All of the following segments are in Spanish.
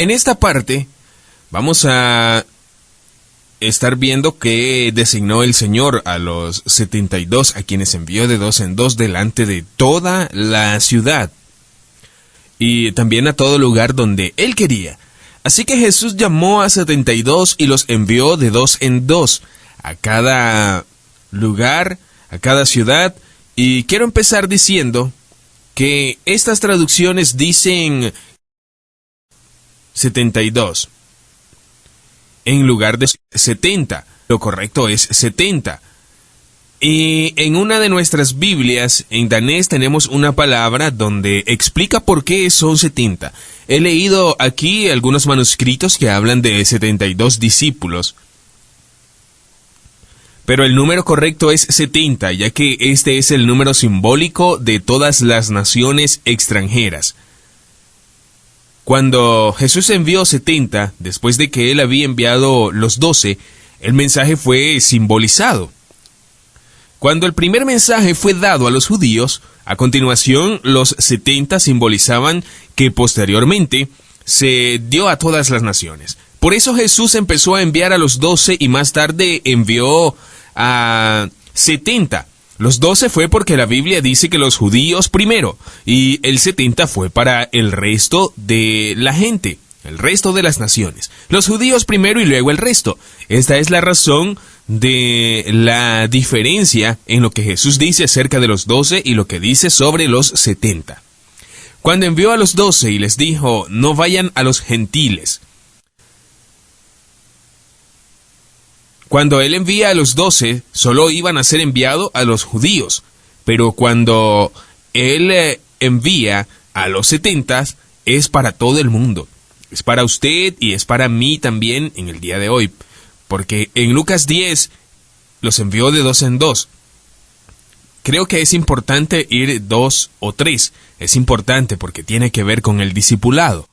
En esta parte vamos a estar viendo que designó el Señor a los 72, a quienes envió de dos en dos delante de toda la ciudad y también a todo lugar donde Él quería. Así que Jesús llamó a 72 y los envió de dos en dos a cada lugar, a cada ciudad. Y quiero empezar diciendo que estas traducciones dicen 72 en lugar de 70. Lo correcto es 70. Y en una de nuestras Biblias, en danés, tenemos una palabra donde explica por qué son 70. He leído aquí algunos manuscritos que hablan de 72 discípulos. Pero el número correcto es 70, ya que este es el número simbólico de todas las naciones extranjeras. Cuando Jesús envió 70, después de que Él había enviado los 12, el mensaje fue simbolizado. Cuando el primer mensaje fue dado a los judíos, a continuación los 70 simbolizaban que posteriormente se dio a todas las naciones. Por eso Jesús empezó a enviar a los 12 y más tarde envió a 70. Los 12 fue porque la Biblia dice que los judíos primero, y el 70 fue para el resto de la gente, el resto de las naciones. Los judíos primero y luego el resto. Esta es la razón de la diferencia en lo que Jesús dice acerca de los 12 y lo que dice sobre los 70. Cuando envió a los 12 y les dijo, no vayan a los gentiles. Cuando Él envía a los 12, solo iban a ser enviados a los judíos. Pero cuando Él envía a los 70, es para todo el mundo. Es para usted y es para mí también en el día de hoy. Porque en Lucas 10 los envió de dos en dos. Creo que es importante ir 2 o 3. Es importante porque tiene que ver con el discipulado.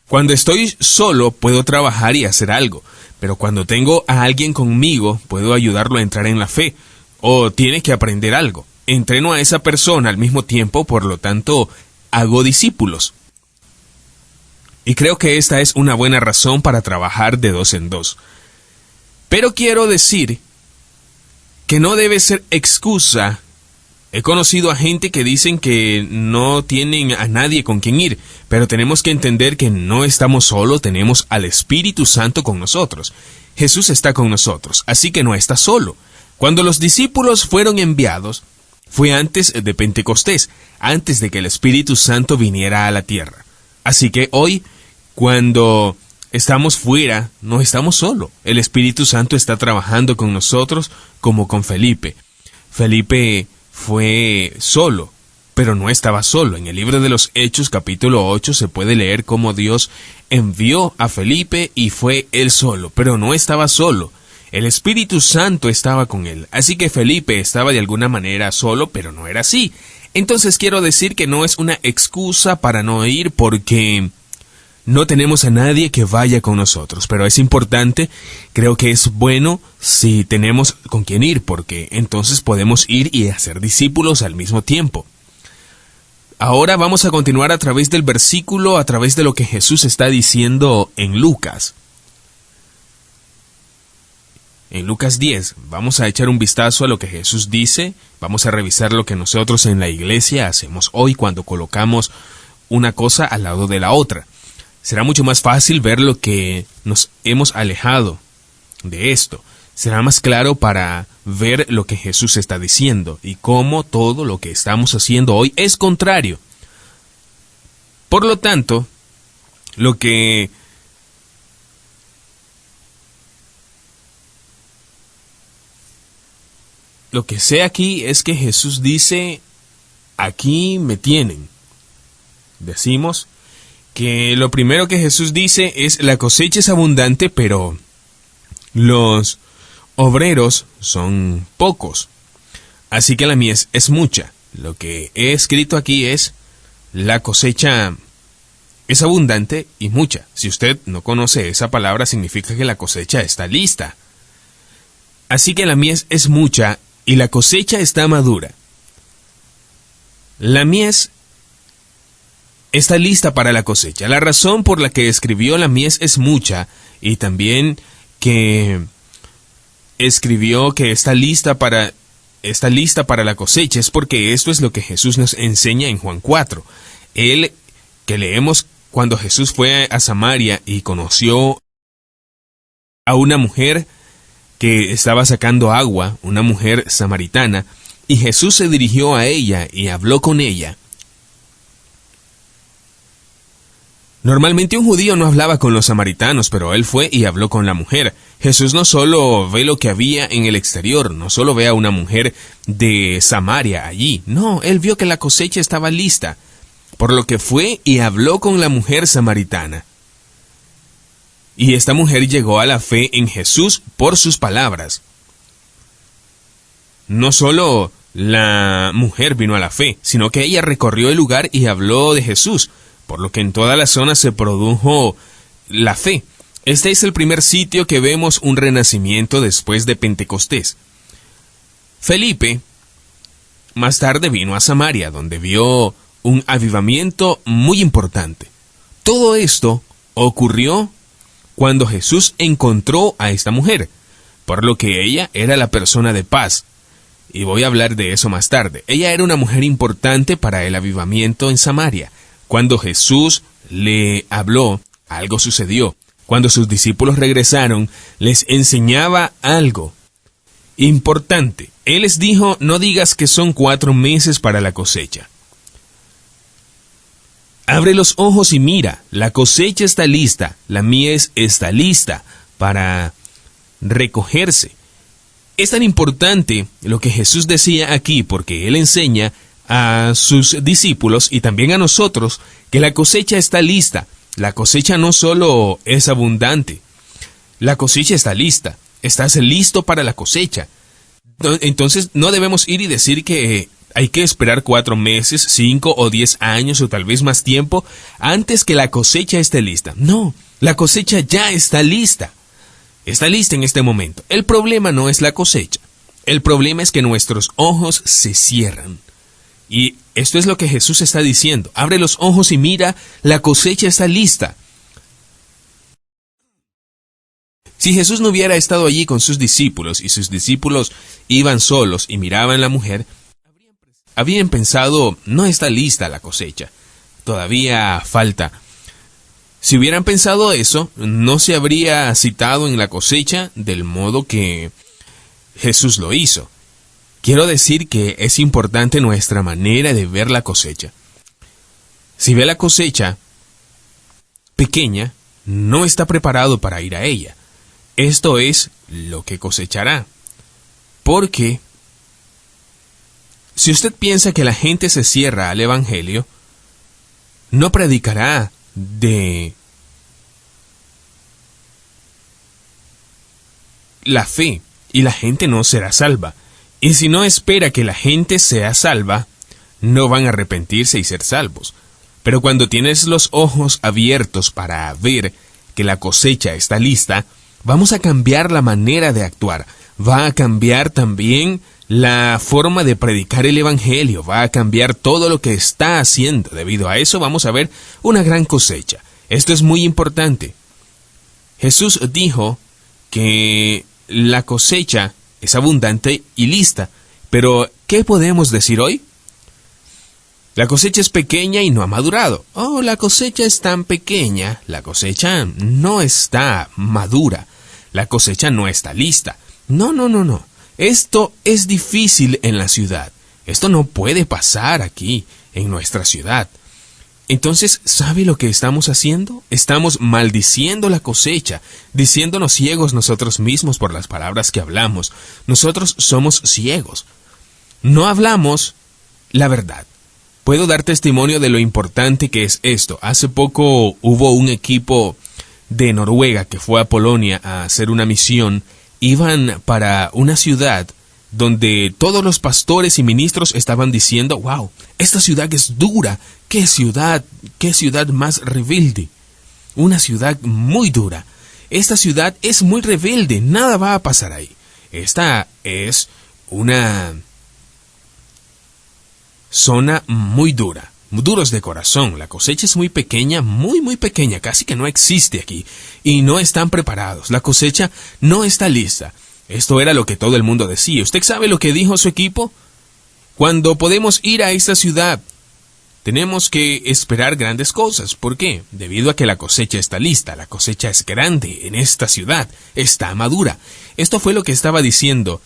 Cuando estoy solo puedo trabajar y hacer algo, pero cuando tengo a alguien conmigo puedo ayudarlo a entrar en la fe, o tiene que aprender algo. Entreno a esa persona al mismo tiempo, por lo tanto, hago discípulos. Y creo que esta es una buena razón para trabajar de dos en dos. Pero quiero decir que no debe ser excusa. He conocido a gente que dicen que no tienen a nadie con quien ir, pero tenemos que entender que no estamos solos, tenemos al Espíritu Santo con nosotros. Jesús está con nosotros, así que no está solo. Cuando los discípulos fueron enviados, fue antes de Pentecostés, antes de que el Espíritu Santo viniera a la tierra. Así que hoy, cuando estamos fuera, no estamos solos. El Espíritu Santo está trabajando con nosotros como con Felipe. Felipe fue solo, pero no estaba solo. En el libro de los Hechos, capítulo 8, se puede leer cómo Dios envió a Felipe y fue él solo, pero no estaba solo. El Espíritu Santo estaba con él. Así que Felipe estaba de alguna manera solo, pero no era así. Entonces quiero decir que no es una excusa para no ir porque no tenemos a nadie que vaya con nosotros, pero es importante, creo que es bueno si tenemos con quién ir, porque entonces podemos ir y hacer discípulos al mismo tiempo. Ahora vamos a continuar a través del versículo, a través de lo que Jesús está diciendo en Lucas. En Lucas 10, vamos a echar un vistazo a lo que Jesús dice, vamos a revisar lo que nosotros en la iglesia hacemos hoy cuando colocamos una cosa al lado de la otra. Será mucho más fácil ver lo que nos hemos alejado de esto. Será más claro para ver lo que Jesús está diciendo y cómo todo lo que estamos haciendo hoy es contrario. Por lo tanto, lo que sé aquí es que Jesús dice, aquí me tienen. Decimos que lo primero que Jesús dice es la cosecha es abundante, pero los obreros son pocos. Así que la mies es mucha. Lo que he escrito aquí es la cosecha es abundante y mucha. Si usted no conoce esa palabra, significa que la cosecha está lista. Así que la mies es mucha y la cosecha está madura. La mies está lista para la cosecha. La razón por la que escribió la mies es mucha, y también que escribió que está lista para la cosecha es porque esto es lo que Jesús nos enseña en Juan 4. Él, que leemos cuando Jesús fue a Samaria y conoció a una mujer que estaba sacando agua, una mujer samaritana, y Jesús se dirigió a ella y habló con ella. Normalmente un judío no hablaba con los samaritanos, pero él fue y habló con la mujer. Jesús no solo ve lo que había en el exterior, no solo ve a una mujer de Samaria allí, no, él vio que la cosecha estaba lista, por lo que fue y habló con la mujer samaritana. Y esta mujer llegó a la fe en Jesús por sus palabras. No solo la mujer vino a la fe, sino que ella recorrió el lugar y habló de Jesús, por lo que en toda la zona se produjo la fe. Este es el primer sitio que vemos un renacimiento después de Pentecostés. Felipe más tarde vino a Samaria, donde vio un avivamiento muy importante. Todo esto ocurrió cuando Jesús encontró a esta mujer, por lo que ella era la persona de paz. Y voy a hablar de eso más tarde. Ella era una mujer importante para el avivamiento en Samaria. Cuando Jesús le habló, algo sucedió. Cuando sus discípulos regresaron, les enseñaba algo importante. Él les dijo, no digas que son 4 meses para la cosecha. Abre los ojos y mira, la cosecha está lista, la mies está lista para recogerse. Es tan importante lo que Jesús decía aquí porque Él enseña a sus discípulos y también a nosotros que la cosecha está lista. La cosecha no solo es abundante, la cosecha está lista. Estás listo para la cosecha. Entonces no debemos ir y decir que hay que esperar 4 meses, 5 o 10 años o tal vez más tiempo antes que la cosecha esté lista. No, la cosecha ya está lista. Está lista en este momento. El problema no es la cosecha. El problema es que nuestros ojos se cierran. Y esto es lo que Jesús está diciendo. Abre los ojos y mira, la cosecha está lista. Si Jesús no hubiera estado allí con sus discípulos y sus discípulos iban solos y miraban la mujer, habrían pensado, no está lista la cosecha, todavía falta. Si hubieran pensado eso, no se habría citado en la cosecha del modo que Jesús lo hizo. Quiero decir que es importante nuestra manera de ver la cosecha. Si ve la cosecha pequeña, no está preparado para ir a ella. Esto es lo que cosechará. Porque si usted piensa que la gente se cierra al Evangelio, no predicará de la fe y la gente no será salva. Y si no espera que la gente sea salva, no van a arrepentirse y ser salvos. Pero cuando tienes los ojos abiertos para ver que la cosecha está lista, vamos a cambiar la manera de actuar. Va a cambiar también la forma de predicar el Evangelio. Va a cambiar todo lo que está haciendo. Debido a eso vamos a ver una gran cosecha. Esto es muy importante. Jesús dijo que la cosecha es abundante y lista. Pero, ¿qué podemos decir hoy? La cosecha es pequeña y no ha madurado. Oh, la cosecha es tan pequeña. La cosecha no está madura. La cosecha no está lista. No. Esto es difícil en la ciudad. Esto no puede pasar aquí, en nuestra ciudad. Entonces, ¿sabe lo que estamos haciendo? Estamos maldiciendo la cosecha, diciéndonos ciegos nosotros mismos por las palabras que hablamos. Nosotros somos ciegos. No hablamos la verdad. Puedo dar testimonio de lo importante que es esto. Hace poco hubo un equipo de Noruega que fue a Polonia a hacer una misión. Iban para una ciudad donde todos los pastores y ministros estaban diciendo, wow, esta ciudad es dura, qué ciudad más rebelde, una ciudad muy dura, esta ciudad es muy rebelde, nada va a pasar ahí, esta es una zona muy dura, duros de corazón. La cosecha es muy pequeña, muy muy pequeña, casi que no existe aquí, y no están preparados. La cosecha no está lista. Esto era lo que todo el mundo decía. ¿Usted sabe lo que dijo su equipo? Cuando podemos ir a esta ciudad, tenemos que esperar grandes cosas. ¿Por qué? Debido a que la cosecha está lista, la cosecha es grande en esta ciudad, está madura. Esto fue lo que estaba diciendo.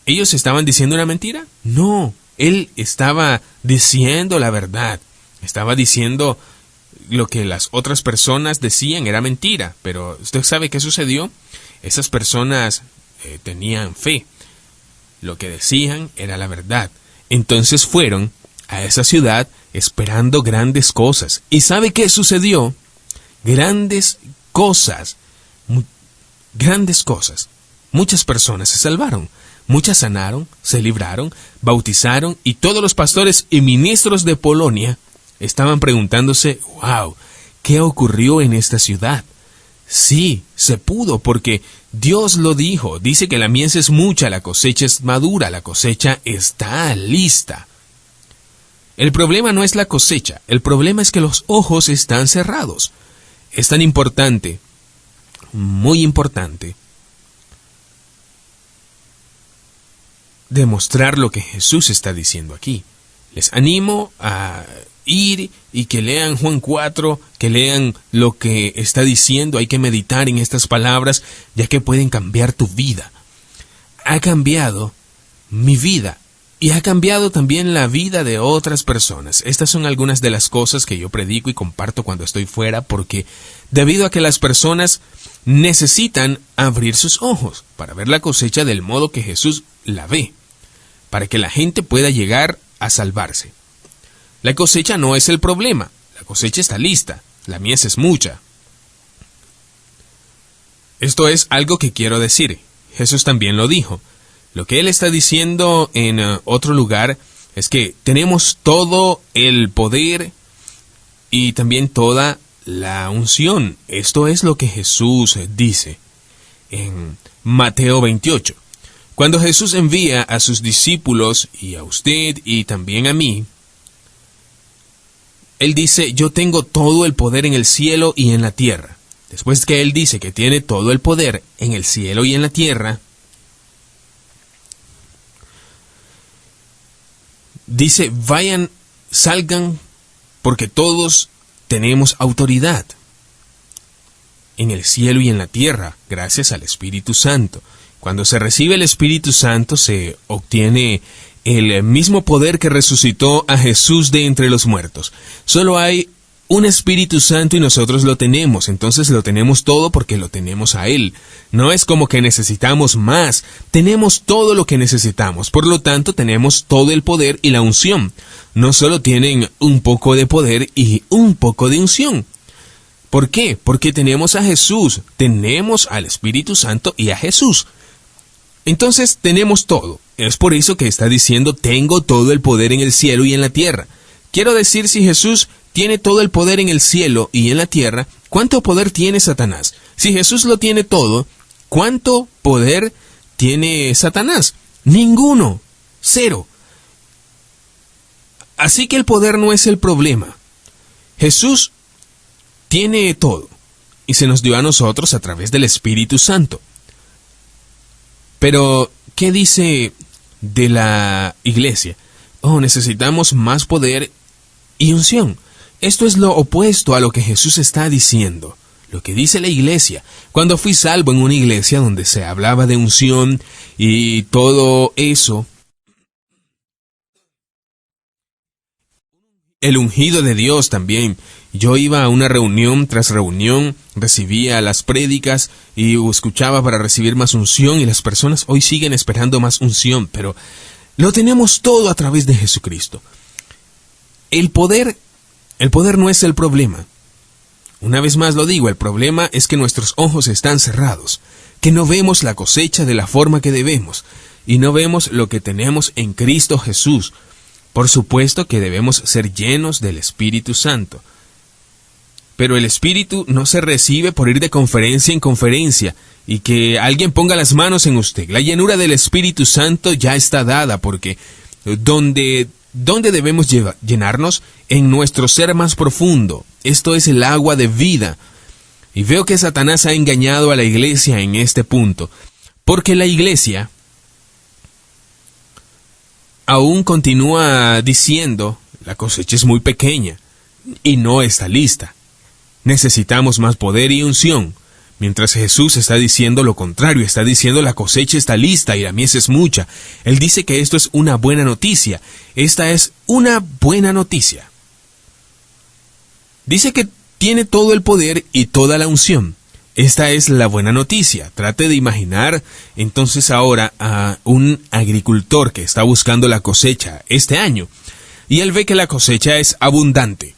¿Ellos estaban diciendo una mentira? No, él estaba diciendo la verdad. Estaba diciendo lo que las otras personas decían era mentira. Pero ¿usted sabe qué sucedió? Esas personas tenían fe. Lo que decían era la verdad. Entonces fueron a esa ciudad esperando grandes cosas. ¿Y sabe qué sucedió? Grandes cosas. Grandes cosas. Muchas personas se salvaron. Muchas sanaron, se libraron, bautizaron, y todos los pastores y ministros de Polonia estaban preguntándose, wow, ¿qué ocurrió en esta ciudad? Sí, se pudo porque Dios lo dijo. Dice que la mies es mucha, la cosecha es madura, la cosecha está lista. El problema no es la cosecha, el problema es que los ojos están cerrados. Es tan importante, muy importante, demostrar lo que Jesús está diciendo aquí. Les animo a ir y que lean Juan 4, que lean lo que está diciendo. Hay que meditar en estas palabras, ya que pueden cambiar tu vida. Ha cambiado mi vida. Y ha cambiado también la vida de otras personas. Estas son algunas de las cosas que yo predico y comparto cuando estoy fuera, porque debido a que las personas necesitan abrir sus ojos para ver la cosecha del modo que Jesús la ve, para que la gente pueda llegar a salvarse. La cosecha no es el problema. La cosecha está lista. La mies es mucha. Esto es algo que quiero decir. Jesús también lo dijo. Lo que él está diciendo en otro lugar es que tenemos todo el poder y también toda la unción. Esto es lo que Jesús dice en Mateo 28. Cuando Jesús envía a sus discípulos y a usted y también a mí, él dice, yo tengo todo el poder en el cielo y en la tierra. Después que él dice que tiene todo el poder en el cielo y en la tierra, dice, vayan, salgan, porque todos tenemos autoridad en el cielo y en la tierra, gracias al Espíritu Santo. Cuando se recibe el Espíritu Santo, se obtiene el mismo poder que resucitó a Jesús de entre los muertos. Solo hay un Espíritu Santo y nosotros lo tenemos, entonces lo tenemos todo porque lo tenemos a Él. No es como que necesitamos más, tenemos todo lo que necesitamos, por lo tanto tenemos todo el poder y la unción. No solo tienen un poco de poder y un poco de unción. ¿Por qué? Porque tenemos a Jesús, tenemos al Espíritu Santo y a Jesús. Entonces tenemos todo. Es por eso que está diciendo, tengo todo el poder en el cielo y en la tierra. Quiero decir, si Jesús tiene todo el poder en el cielo y en la tierra, ¿cuánto poder tiene Satanás? Si Jesús lo tiene todo, ¿cuánto poder tiene Satanás? Ninguno. Cero. Así que el poder no es el problema. Jesús tiene todo y se nos dio a nosotros a través del Espíritu Santo. Pero, ¿qué dice de la iglesia? Oh, necesitamos más poder y unción. Esto es lo opuesto a lo que Jesús está diciendo. Lo que dice la iglesia. Cuando fui salvo en una iglesia donde se hablaba de unción y todo eso, el ungido de Dios también. Yo iba a una reunión tras reunión, recibía las prédicas y escuchaba para recibir más unción, y las personas hoy siguen esperando más unción, pero lo tenemos todo a través de Jesucristo. El poder no es el problema. Una vez más lo digo, el problema es que nuestros ojos están cerrados, que no vemos la cosecha de la forma que debemos, y no vemos lo que tenemos en Cristo Jesús. Por supuesto que debemos ser llenos del Espíritu Santo. Pero el Espíritu no se recibe por ir de conferencia en conferencia y que alguien ponga las manos en usted. La llenura del Espíritu Santo ya está dada, porque donde ¿Dónde debemos llenarnos? En nuestro ser más profundo. Esto es el agua de vida. Y veo que Satanás ha engañado a la iglesia en este punto, porque la iglesia aún continúa diciendo, la cosecha es muy pequeña y no está lista. Necesitamos más poder y unción. Mientras Jesús está diciendo lo contrario, está diciendo la cosecha está lista y la mies es mucha. Él dice que esto es una buena noticia. Esta es una buena noticia. Dice que tiene todo el poder y toda la unción. Esta es la buena noticia. Trate de imaginar entonces ahora a un agricultor que está buscando la cosecha este año y él ve que la cosecha es abundante.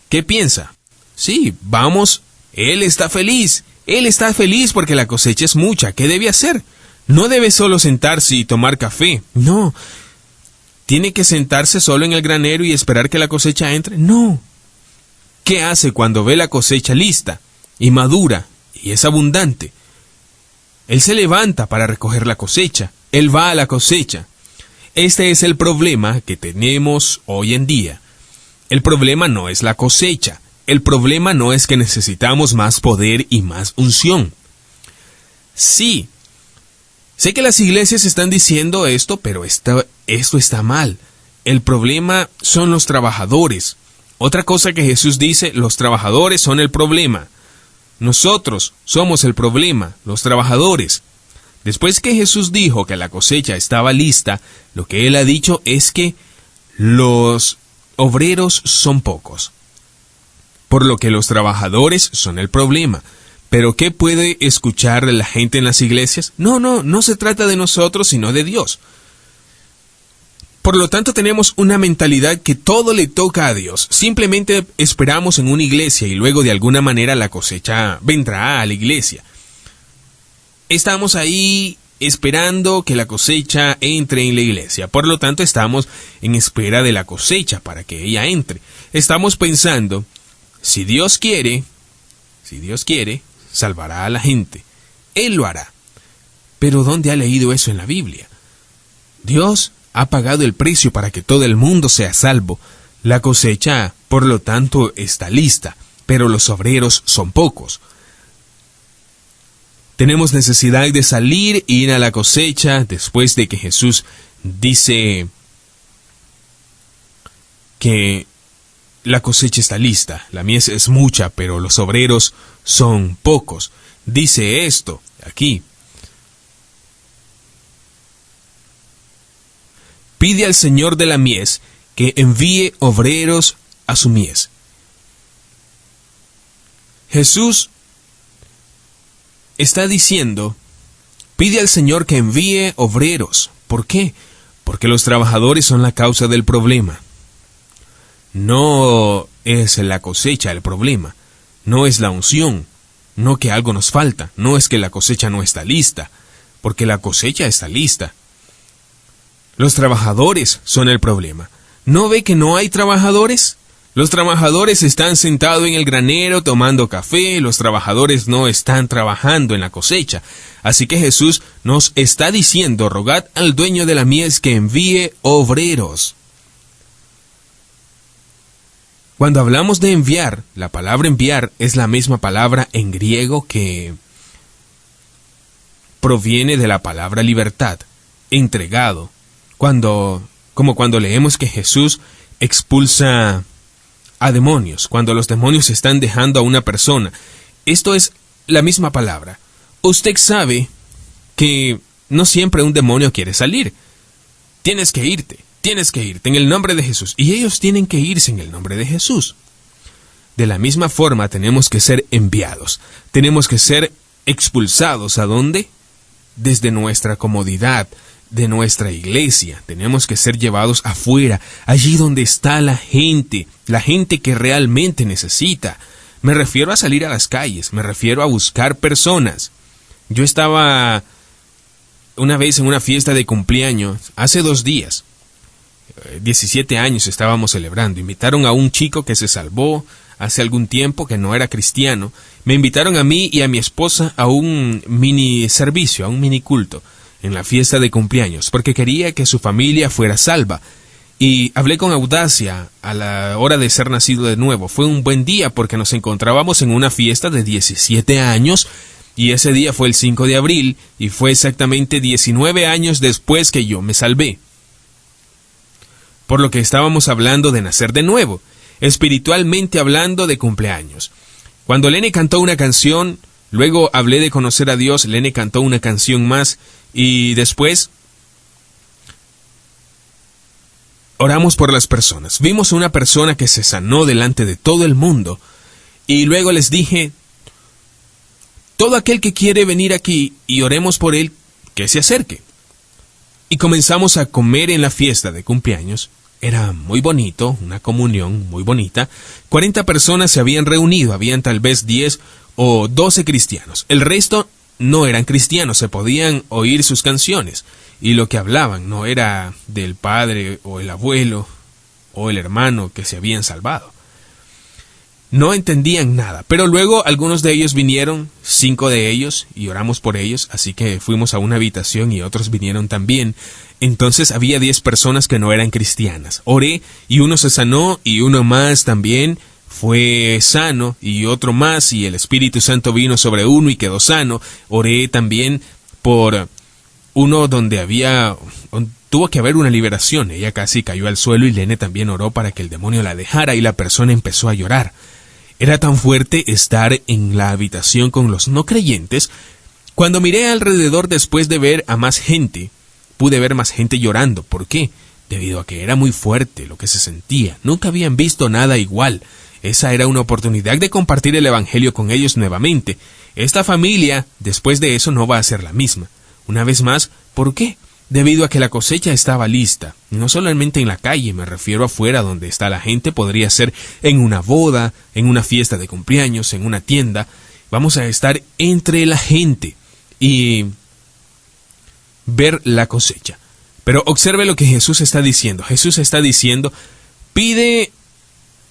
¿Qué piensa? Sí, vamos, él está feliz porque la cosecha es mucha. ¿Qué debe hacer? No debe solo sentarse y tomar café, no. ¿Tiene que sentarse solo en el granero y esperar que la cosecha entre? No. ¿Qué hace cuando ve la cosecha lista y madura y es abundante? Él se levanta para recoger la cosecha, él va a la cosecha. Este es el problema que tenemos hoy en día. El problema no es la cosecha. El problema no es que necesitamos más poder y más unción. Sí, sé que las iglesias están diciendo esto, pero esto está mal. El problema son los trabajadores. Otra cosa que Jesús dice, los trabajadores son el problema. Nosotros somos el problema, los trabajadores. Después que Jesús dijo que la cosecha estaba lista, lo que él ha dicho es que los obreros son pocos. Por lo que los trabajadores son el problema. ¿Pero qué puede escuchar la gente en las iglesias? No se trata de nosotros, sino de Dios. Por lo tanto, tenemos una mentalidad que todo le toca a Dios. Simplemente esperamos en una iglesia y luego de alguna manera la cosecha vendrá a la iglesia. Estamos ahí esperando que la cosecha entre en la iglesia. Por lo tanto, estamos en espera de la cosecha para que ella entre. Estamos pensando, si Dios quiere, salvará a la gente. Él lo hará. Pero ¿dónde ha leído eso en la Biblia? Dios ha pagado el precio para que todo el mundo sea salvo. La cosecha, por lo tanto, está lista, pero los obreros son pocos. Tenemos necesidad de salir e ir a la cosecha después de que Jesús dice que la cosecha está lista, la mies es mucha, pero los obreros son pocos. Dice esto aquí. Pide al Señor de la mies que envíe obreros a su mies. Jesús está diciendo, pide al Señor que envíe obreros. ¿Por qué? Porque los trabajadores son la causa del problema. No es la cosecha el problema, no es la unción, no que algo nos falta, no es que la cosecha no está lista, porque la cosecha está lista. Los trabajadores son el problema. ¿No ve que no hay trabajadores? Los trabajadores están sentados en el granero tomando café, los trabajadores no están trabajando en la cosecha. Así que Jesús nos está diciendo, rogad al dueño de la mies que envíe obreros. Cuando hablamos de enviar, la palabra enviar es la misma palabra en griego que proviene de la palabra libertad, entregado. Como cuando leemos que Jesús expulsa a demonios, cuando los demonios están dejando a una persona. Esto es la misma palabra. Usted sabe que no siempre un demonio quiere salir. Tienes que irte en el nombre de Jesús. Y ellos tienen que irse en el nombre de Jesús. De la misma forma tenemos que ser enviados. Tenemos que ser expulsados. ¿A dónde? Desde nuestra comodidad, de nuestra iglesia. Tenemos que ser llevados afuera, allí donde está la gente que realmente necesita. Me refiero a salir a las calles, me refiero a buscar personas. Yo estaba una vez en una fiesta de cumpleaños, hace 2 días, 17 años estábamos celebrando. Invitaron a un chico que se salvó hace algún tiempo, que no era cristiano. Me invitaron a mí y a mi esposa a un mini servicio, a un mini culto en la fiesta de cumpleaños, porque quería que su familia fuera salva. Y hablé con audacia a la hora de ser nacido de nuevo. Fue un buen día porque nos encontrábamos en una fiesta de 17 años y ese día fue el 5 de abril y fue exactamente 19 años después que yo me salvé. Por lo que estábamos hablando de nacer de nuevo, espiritualmente hablando de cumpleaños. Cuando Lene cantó una canción, luego hablé de conocer a Dios, Lene cantó una canción más y después oramos por las personas. Vimos a una persona que se sanó delante de todo el mundo. Y luego les dije, todo aquel que quiere venir aquí y oremos por él, que se acerque. Y comenzamos a comer en la fiesta de cumpleaños. Era muy bonito, una comunión muy bonita. 40 personas se habían reunido, habían tal vez 10 o 12 cristianos. El resto no eran cristianos, se podían oír sus canciones. Y lo que hablaban no era del padre o el abuelo o el hermano que se habían salvado. No entendían nada, pero luego algunos de ellos vinieron, 5 de ellos, y oramos por ellos, así que fuimos a una habitación y otros vinieron también. Entonces había 10 personas que no eran cristianas. Oré y uno se sanó y uno más también fue sano y otro más y el Espíritu Santo vino sobre uno y quedó sano. Oré también por uno donde tuvo que haber una liberación. Ella casi cayó al suelo y Lene también oró para que el demonio la dejara y la persona empezó a llorar. Era tan fuerte estar en la habitación con los no creyentes. Cuando miré alrededor después de ver a más gente, pude ver más gente llorando. ¿Por qué? Debido a que era muy fuerte lo que se sentía. Nunca habían visto nada igual. Esa era una oportunidad de compartir el Evangelio con ellos nuevamente. Esta familia, después de eso, no va a ser la misma. Una vez más, ¿por qué? Debido a que la cosecha estaba lista. No solamente en la calle, me refiero afuera donde está la gente, podría ser en una boda, en una fiesta de cumpleaños, en una tienda. Vamos a estar entre la gente y ver la cosecha. Pero observe lo que Jesús está diciendo. Jesús está diciendo, pide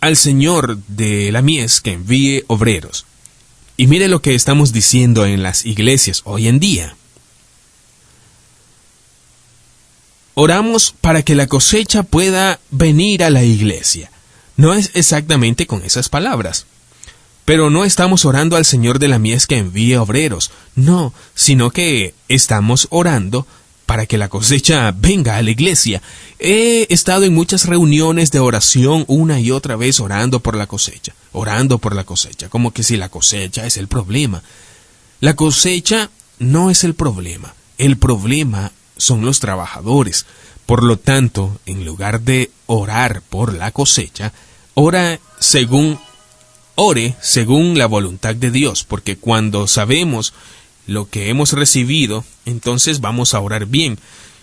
al Señor de la mies que envíe obreros. Y mire lo que estamos diciendo en las iglesias hoy en día. Oramos para que la cosecha pueda venir a la iglesia. No es exactamente con esas palabras. Pero no estamos orando al Señor de la mies que envíe obreros. No, sino que estamos orando para que la cosecha venga a la iglesia. He estado en muchas reuniones de oración una y otra vez orando por la cosecha. Orando por la cosecha. Como que si la cosecha es el problema. La cosecha no es el problema. El problema son los trabajadores. Por lo tanto, en lugar de orar por la cosecha, ore según la voluntad de Dios, porque cuando sabemos lo que hemos recibido, entonces vamos a orar bien.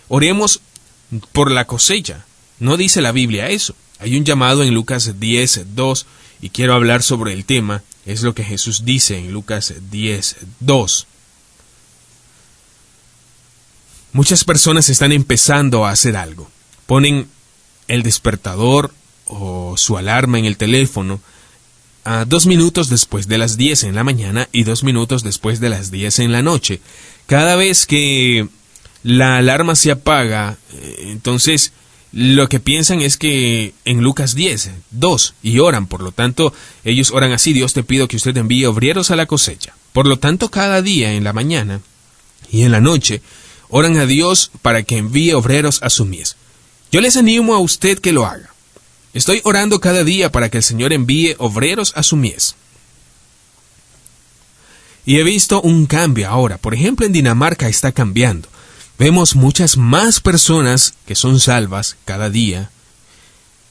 Oremos por la cosecha. No dice la Biblia eso. Hay un llamado en Lucas 10:2 y quiero hablar sobre el tema. Es lo que Jesús dice en Lucas 10:2. Muchas personas están empezando a hacer algo. Ponen el despertador o su alarma en el teléfono a 2 minutos después de las 10 en la mañana y 2 minutos después de las 10 en la noche. Cada vez que la alarma se apaga, entonces lo que piensan es que en Lucas 10:2 y oran. Por lo tanto, ellos oran así: Dios, te pido que usted envíe obreros a la cosecha. Por lo tanto, cada día en la mañana y en la noche oran a Dios para que envíe obreros a su mies. Yo les animo a usted que lo haga. Estoy orando cada día para que el Señor envíe obreros a su mies. Y he visto un cambio ahora. Por ejemplo, en Dinamarca está cambiando. Vemos muchas más personas que son salvas cada día.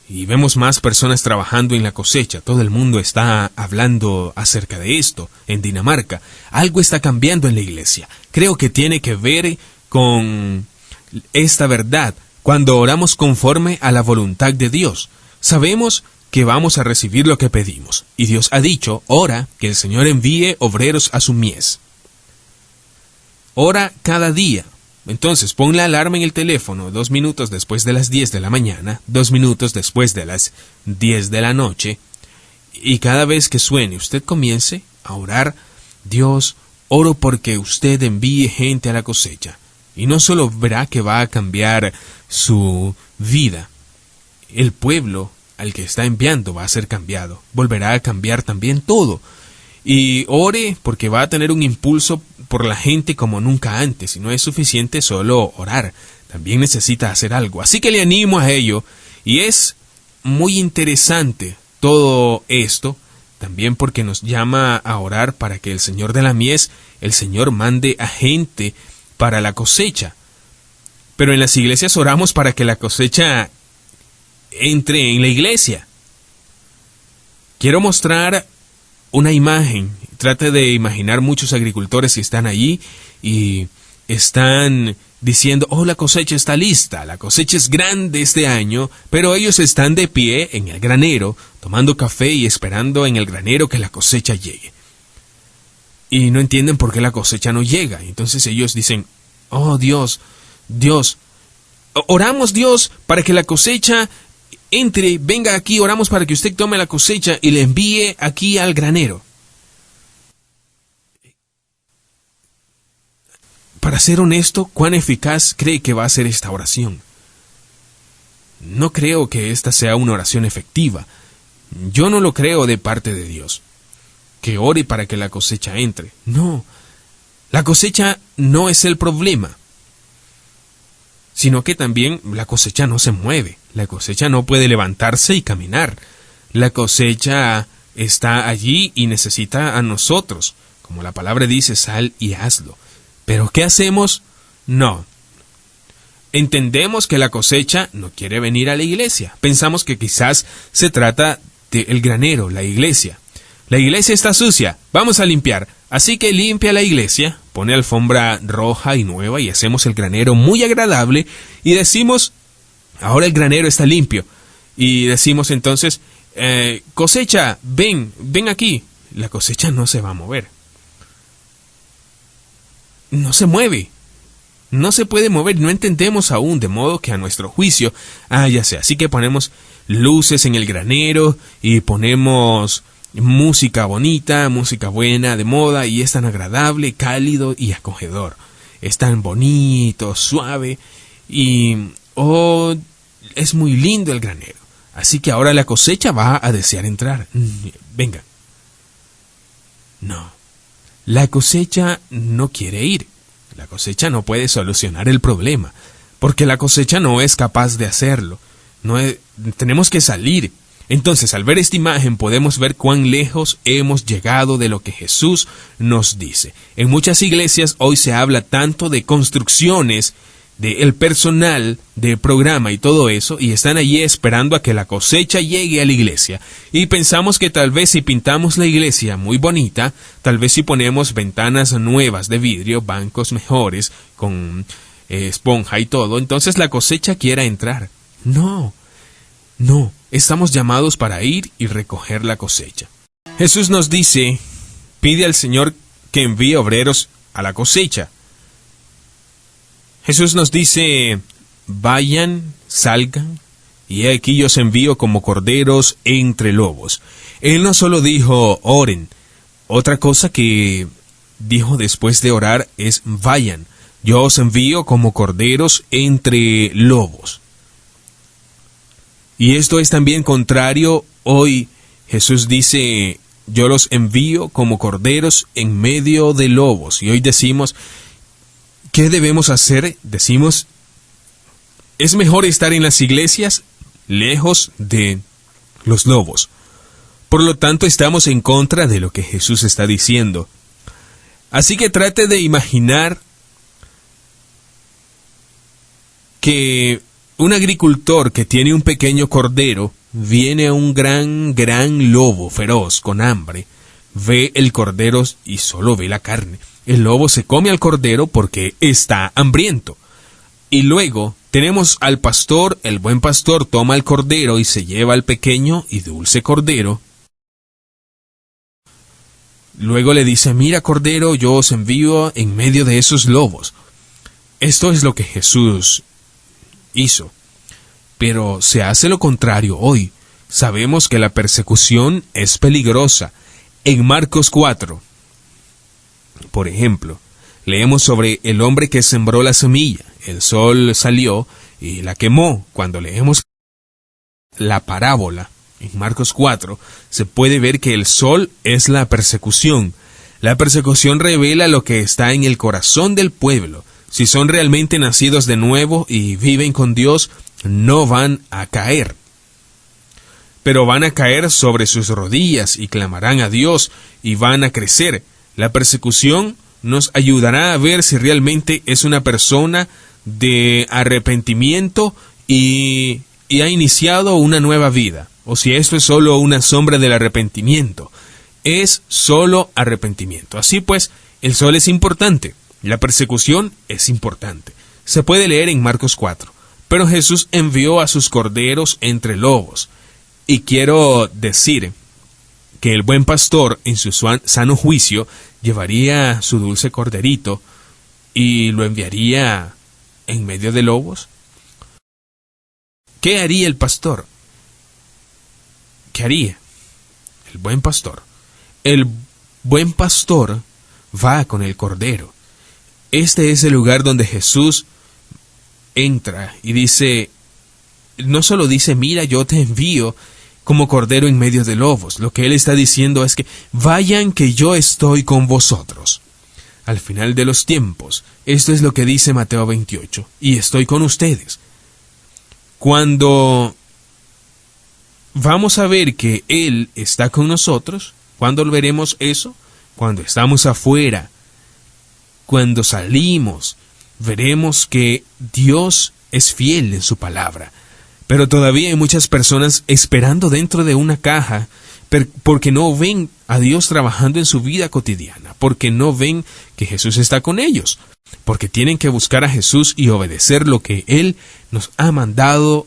Y vemos más personas trabajando en la cosecha. Todo el mundo está hablando acerca de esto en Dinamarca. Algo está cambiando en la iglesia. Creo que tiene que ver con esta verdad. Cuando oramos conforme a la voluntad de Dios, sabemos que vamos a recibir lo que pedimos. Y Dios ha dicho, ora que el Señor envíe obreros a su mies. Ora cada día. Entonces pon la alarma en el teléfono 2 minutos después de las 10 de la mañana, 2 minutos después de las 10 de la noche. Y cada vez que suene, usted comience a orar, Dios, oro porque usted envíe gente a la cosecha. Y no solo verá que va a cambiar su vida, el pueblo al que está enviando va a ser cambiado. Volverá a cambiar también todo. Y ore porque va a tener un impulso por la gente como nunca antes. Y no es suficiente solo orar. También necesita hacer algo. Así que le animo a ello. Y es muy interesante todo esto. También porque nos llama a orar para que el Señor de la mies, el Señor mande a gente para la cosecha. Pero en las iglesias oramos para que la cosecha entre en la iglesia. Quiero mostrar una imagen. Trate de imaginar muchos agricultores que están allí y están diciendo, oh, la cosecha está lista, la cosecha es grande este año, pero ellos están de pie en el granero, tomando café y esperando en el granero que la cosecha llegue. Y no entienden por qué la cosecha no llega. Entonces ellos dicen, oh Dios, oramos Dios para que la cosecha entre, venga aquí, oramos para que usted tome la cosecha y le envíe aquí al granero. Para ser honesto, ¿cuán eficaz cree que va a ser esta oración? No creo que esta sea una oración efectiva. Yo no lo creo de parte de Dios. Que ore para que la cosecha entre. No, la cosecha no es el problema. Sino que también la cosecha no se mueve. La cosecha no puede levantarse y caminar. La cosecha está allí y necesita a nosotros. Como la palabra dice, sal y hazlo. ¿Pero qué hacemos? No. Entendemos que la cosecha no quiere venir a la iglesia. Pensamos que quizás se trata del granero, la iglesia. La iglesia está sucia, vamos a limpiar. Así que limpia la iglesia, pone alfombra roja y nueva y hacemos el granero muy agradable y decimos, ahora el granero está limpio. Y decimos entonces, cosecha, ven aquí. La cosecha no se va a mover. No se mueve. No se puede mover, no entendemos aún, de modo que a nuestro juicio, ya sé, así que ponemos luces en el granero y ponemos música bonita, música buena, de moda, y es tan agradable, cálido y acogedor. Es tan bonito, suave, y es muy lindo el granero. Así que ahora la cosecha va a desear entrar. Venga. No. La cosecha no quiere ir. La cosecha no puede solucionar el problema, porque la cosecha no es capaz de hacerlo. Tenemos que salir. Entonces, al ver esta imagen podemos ver cuán lejos hemos llegado de lo que Jesús nos dice. En muchas iglesias hoy se habla tanto de construcciones, del personal, del programa y todo eso, y están allí esperando a que la cosecha llegue a la iglesia. Y pensamos que tal vez si pintamos la iglesia muy bonita, tal vez si ponemos ventanas nuevas de vidrio, bancos mejores, con esponja y todo, entonces la cosecha quiera entrar. No, estamos llamados para ir y recoger la cosecha. Jesús nos dice, pide al Señor que envíe obreros a la cosecha. Jesús nos dice, vayan, salgan, y aquí yo os envío como corderos entre lobos. Él no solo dijo, oren. Otra cosa que dijo después de orar es, vayan, yo os envío como corderos entre lobos. Y esto es también contrario. Hoy Jesús dice, yo los envío como corderos en medio de lobos. Y hoy decimos, ¿qué debemos hacer? Decimos, es mejor estar en las iglesias lejos de los lobos. Por lo tanto, estamos en contra de lo que Jesús está diciendo. Así que trate de imaginar que un agricultor que tiene un pequeño cordero viene a un gran lobo feroz con hambre, ve el cordero y solo ve la carne. El lobo se come al cordero porque está hambriento. Y luego tenemos al pastor, el buen pastor toma al cordero y se lleva al pequeño y dulce cordero. Luego le dice, mira cordero, yo os envío en medio de esos lobos. Esto es lo que Jesús hizo. Pero se hace lo contrario hoy. Sabemos que la persecución es peligrosa. En Marcos 4, por ejemplo, leemos sobre el hombre que sembró la semilla. El sol salió y la quemó. Cuando leemos la parábola, en Marcos 4, se puede ver que el sol es la persecución. La persecución revela lo que está en el corazón del pueblo. Si son realmente nacidos de nuevo y viven con Dios, no van a caer. Pero van a caer sobre sus rodillas y clamarán a Dios y van a crecer. La persecución nos ayudará a ver si realmente es una persona de arrepentimiento y ha iniciado una nueva vida, o si esto es solo una sombra del arrepentimiento. Es solo arrepentimiento. Así pues, el sol es importante, la persecución es importante. Se puede leer en Marcos 4. Pero Jesús envió a sus corderos entre lobos. Y quiero decir que el buen pastor, en su sano juicio, llevaría su dulce corderito y lo enviaría en medio de lobos. ¿Qué haría el pastor? ¿Qué haría el buen pastor? El buen pastor va con el cordero. Este es el lugar donde Jesús entra y dice, no solo dice, mira, yo te envío como cordero en medio de lobos. Lo que él está diciendo es que vayan, que yo estoy con vosotros. Al final de los tiempos, esto es lo que dice Mateo 28, y estoy con ustedes. Cuando vamos a ver que Él está con nosotros, ¿cuándo veremos eso? Cuando estamos afuera, cuando salimos, veremos que Dios es fiel en su palabra. Pero todavía hay muchas personas esperando dentro de una caja porque no ven a Dios trabajando en su vida cotidiana, porque no ven que Jesús está con ellos, porque tienen que buscar a Jesús y obedecer lo que Él nos ha mandado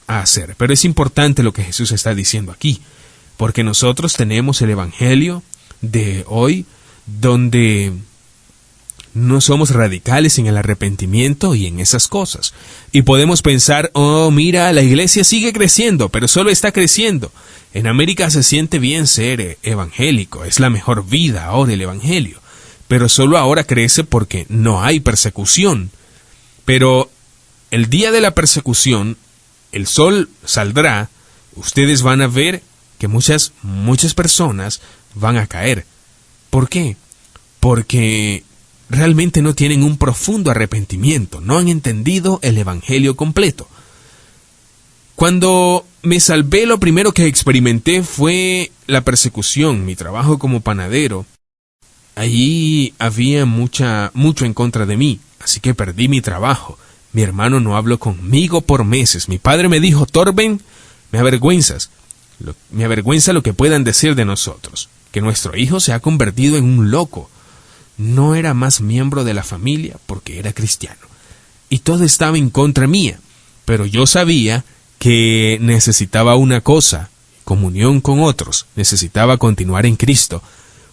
a hacer. Pero es importante lo que Jesús está diciendo aquí, porque nosotros tenemos el Evangelio de hoy, donde no somos radicales en el arrepentimiento y en esas cosas. Y podemos pensar, oh, mira, la iglesia sigue creciendo, pero solo está creciendo. En América se siente bien ser evangélico, es la mejor vida ahora el evangelio. Pero solo ahora crece porque no hay persecución. Pero el día de la persecución, el sol saldrá, ustedes van a ver que muchas personas van a caer. ¿Por qué? Porque realmente no tienen un profundo arrepentimiento, no han entendido el evangelio completo. Cuando me salvé, lo primero que experimenté fue la persecución, mi trabajo como panadero. Allí había mucho en contra de mí, así que perdí mi trabajo. Mi hermano no habló conmigo por meses. Mi padre me dijo, Torben, me avergüenzas. Me avergüenza lo que puedan decir de nosotros, que nuestro hijo se ha convertido en un loco. No era más miembro de la familia porque era cristiano. Y todo estaba en contra mía. Pero yo sabía que necesitaba una cosa, comunión con otros. Necesitaba continuar en Cristo.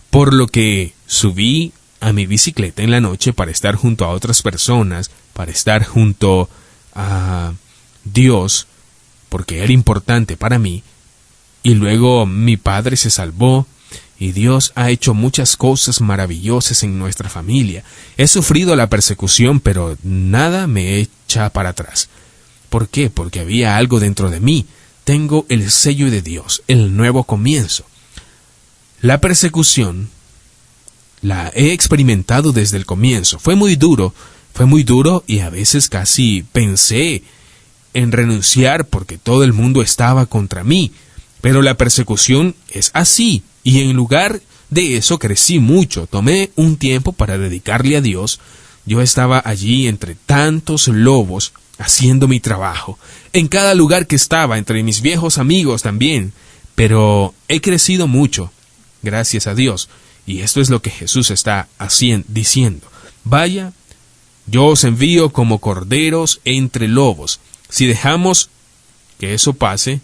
Por lo que subí a mi bicicleta en la noche para estar junto a otras personas, para estar junto a Dios, porque era importante para mí. Y luego mi padre se salvó. Y Dios ha hecho muchas cosas maravillosas en nuestra familia. He sufrido la persecución, pero nada me echa para atrás. ¿Por qué? Porque había algo dentro de mí. Tengo el sello de Dios, el nuevo comienzo. La persecución la he experimentado desde el comienzo. Fue muy duro y a veces casi pensé en renunciar porque todo el mundo estaba contra mí. Pero la persecución es así. Y en lugar de eso crecí mucho. Tomé un tiempo para dedicarle a Dios. Yo estaba allí entre tantos lobos haciendo mi trabajo. En cada lugar que estaba, entre mis viejos amigos también. Pero he crecido mucho, gracias a Dios. Y esto es lo que Jesús está diciendo. Vaya, yo os envío como corderos entre lobos. Si dejamos que eso pase,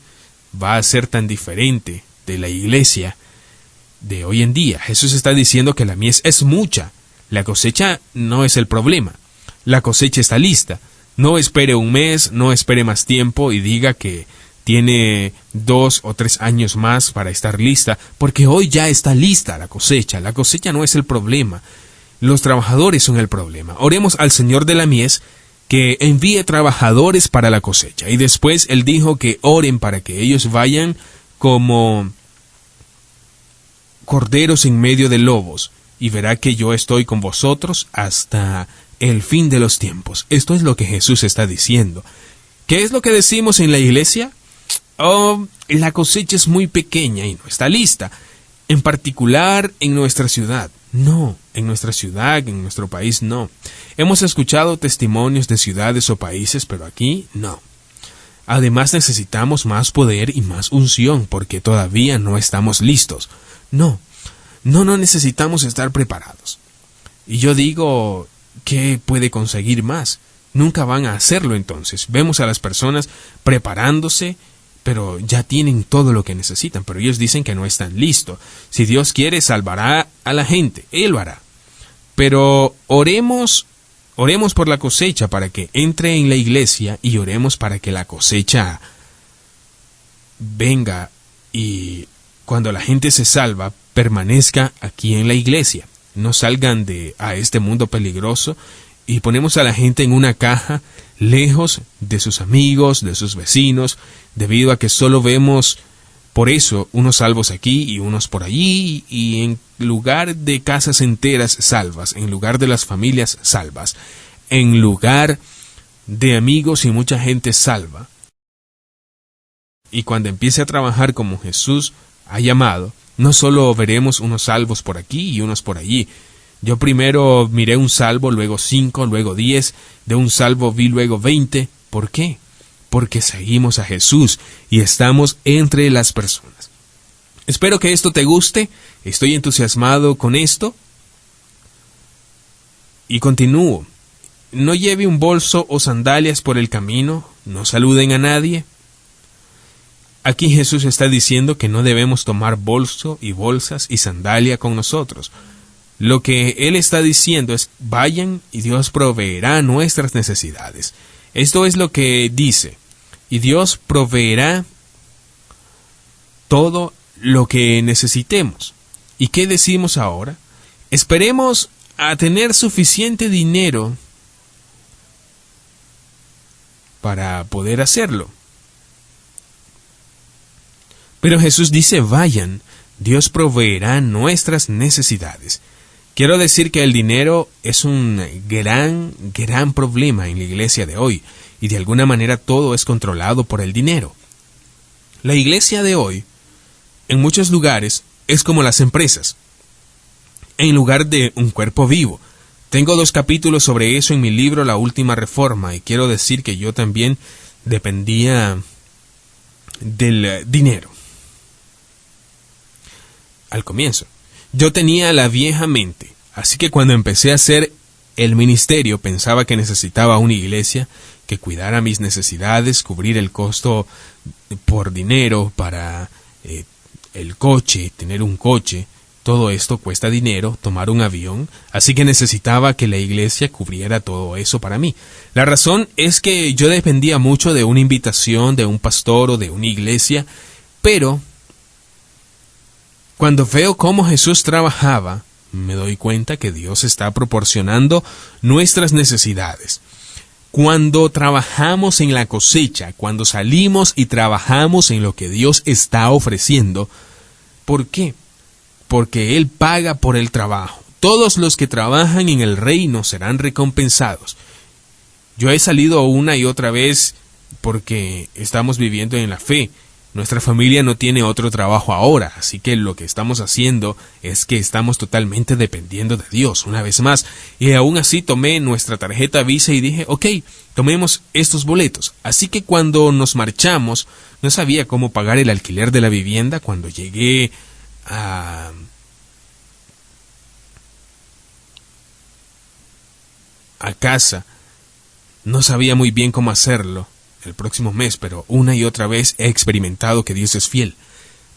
va a ser tan diferente de la iglesia de hoy en día. Jesús está diciendo que la mies es mucha. La cosecha no es el problema. La cosecha está lista. No espere un mes, no espere más tiempo y diga que tiene 2 o 3 años más para estar lista, porque hoy ya está lista la cosecha. La cosecha no es el problema. Los trabajadores son el problema. Oremos al Señor de la mies que envíe trabajadores para la cosecha. Y después Él dijo que oren para que ellos vayan como corderos en medio de lobos, y verá que yo estoy con vosotros hasta el fin de los tiempos. Esto es lo que Jesús está diciendo. ¿Qué es lo que decimos en la iglesia? Oh, la cosecha es muy pequeña y no está lista. En particular en nuestra ciudad. No, en nuestra ciudad, en nuestro país no. Hemos escuchado testimonios de ciudades o países, pero aquí no. Además necesitamos más poder y más unción porque todavía no estamos listos. No necesitamos estar preparados. Y yo digo, ¿qué puede conseguir más? Nunca van a hacerlo entonces. Vemos a las personas preparándose, pero ya tienen todo lo que necesitan, pero ellos dicen que no están listos. Si Dios quiere, salvará a la gente, Él lo hará. Pero oremos por la cosecha para que entre en la iglesia y oremos para que la cosecha venga y cuando la gente se salva, permanezca aquí en la iglesia. No salgan a este mundo peligroso y ponemos a la gente en una caja, lejos de sus amigos, de sus vecinos, debido a que solo vemos por eso unos salvos aquí y unos por allí, y en lugar de casas enteras salvas, en lugar de las familias salvas, en lugar de amigos y mucha gente salva. Y cuando empiece a trabajar como Jesús ha llamado, no solo veremos unos salvos por aquí y unos por allí. Yo primero miré un salvo, luego 5, luego 10, de un salvo vi luego 20. ¿Por qué? Porque seguimos a Jesús y estamos entre las personas. Espero que esto te guste, estoy entusiasmado con esto. Y continúo. No lleve un bolso o sandalias por el camino, no saluden a nadie. Aquí Jesús está diciendo que no debemos tomar bolso y bolsas y sandalia con nosotros. Lo que Él está diciendo es, vayan y Dios proveerá nuestras necesidades. Esto es lo que dice, y Dios proveerá todo lo que necesitemos. ¿Y qué decimos ahora? Esperemos a tener suficiente dinero para poder hacerlo. Pero Jesús dice, vayan, Dios proveerá nuestras necesidades. Quiero decir que el dinero es un gran problema en la iglesia de hoy, y de alguna manera todo es controlado por el dinero. La iglesia de hoy, en muchos lugares, es como las empresas, en lugar de un cuerpo vivo. Tengo 2 capítulos sobre eso en mi libro La Última Reforma, y quiero decir que yo también dependía del dinero. Al comienzo, yo tenía la vieja mente, así que cuando empecé a hacer el ministerio pensaba que necesitaba una iglesia que cuidara mis necesidades, cubrir el costo por dinero para el coche, tener un coche. Todo esto cuesta dinero, tomar un avión, así que necesitaba que la iglesia cubriera todo eso para mí. La razón es que yo dependía mucho de una invitación, de un pastor o de una iglesia, pero cuando veo cómo Jesús trabajaba, me doy cuenta que Dios está proporcionando nuestras necesidades. Cuando trabajamos en la cosecha, cuando salimos y trabajamos en lo que Dios está ofreciendo, ¿por qué? Porque Él paga por el trabajo. Todos los que trabajan en el reino serán recompensados. Yo he salido una y otra vez porque estamos viviendo en la fe. Nuestra familia no tiene otro trabajo ahora, así que lo que estamos haciendo es que estamos totalmente dependiendo de Dios, una vez más. Y aún así tomé nuestra tarjeta Visa y dije, ok, tomemos estos boletos. Así que cuando nos marchamos, no sabía cómo pagar el alquiler de la vivienda. Cuando llegué a casa, no sabía muy bien cómo hacerlo el próximo mes, pero una y otra vez he experimentado que Dios es fiel.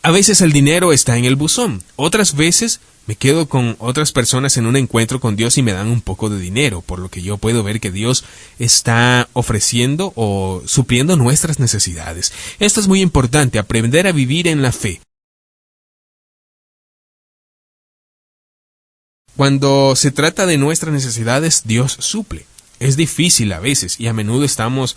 A veces el dinero está en el buzón, otras veces me quedo con otras personas en un encuentro con Dios y me dan un poco de dinero, por lo que yo puedo ver que Dios está ofreciendo o supliendo nuestras necesidades. Esto es muy importante, aprender a vivir en la fe. Cuando se trata de nuestras necesidades, Dios suple. Es difícil a veces y a menudo estamos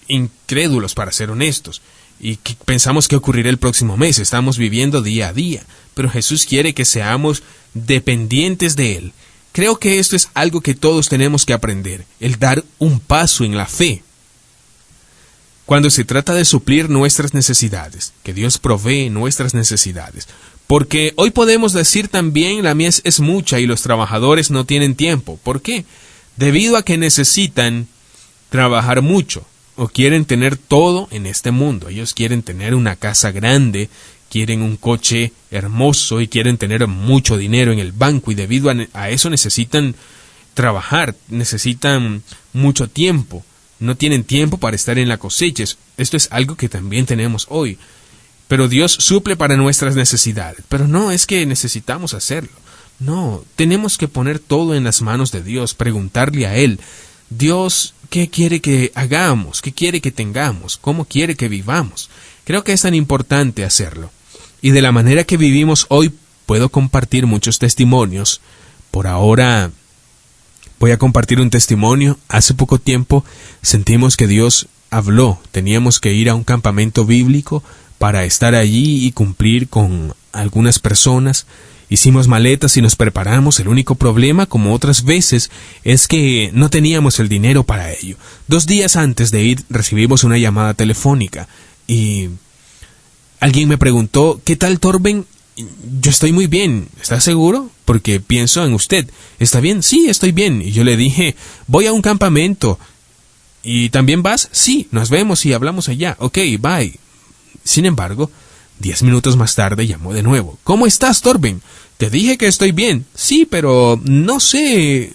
incrédulos, para ser honestos, y pensamos que ocurrirá el próximo mes. Estamos viviendo día a día, pero Jesús quiere que seamos dependientes de Él. Creo que esto es algo que todos tenemos que aprender, el dar un paso en la fe. Cuando se trata de suplir nuestras necesidades, que Dios provee nuestras necesidades. Porque hoy podemos decir también, la mies es mucha y los trabajadores no tienen tiempo. ¿Por qué? Debido a que necesitan trabajar mucho o quieren tener todo en este mundo. Ellos quieren tener una casa grande, quieren un coche hermoso y quieren tener mucho dinero en el banco, y debido a eso necesitan trabajar, necesitan mucho tiempo. No tienen tiempo para estar en la cosecha. Esto es algo que también tenemos hoy. Pero Dios suple para nuestras necesidades. Pero no es que necesitamos hacerlo. No, tenemos que poner todo en las manos de Dios, preguntarle a Él: Dios, ¿qué quiere que hagamos? ¿Qué quiere que tengamos? ¿Cómo quiere que vivamos? Creo que es tan importante hacerlo. Y de la manera que vivimos hoy, puedo compartir muchos testimonios. Por ahora voy a compartir un testimonio. Hace poco tiempo sentimos que Dios habló. Teníamos que ir a un campamento bíblico para estar allí y cumplir con algunas personas. Hicimos maletas y nos preparamos. El único problema, como otras veces, es que no teníamos el dinero para ello. 2 días antes de ir recibimos una llamada telefónica y alguien me preguntó: ¿qué tal, Torben? Yo estoy muy bien. ¿Estás seguro? Porque pienso en usted. ¿Está bien? Sí, estoy bien. Y yo le dije: voy a un campamento. ¿Y también vas? Sí, nos vemos y hablamos allá. Ok, bye. Sin embargo, 10 minutos más tarde llamó de nuevo. ¿Cómo estás, Torben? Te dije que estoy bien. Sí, pero no sé.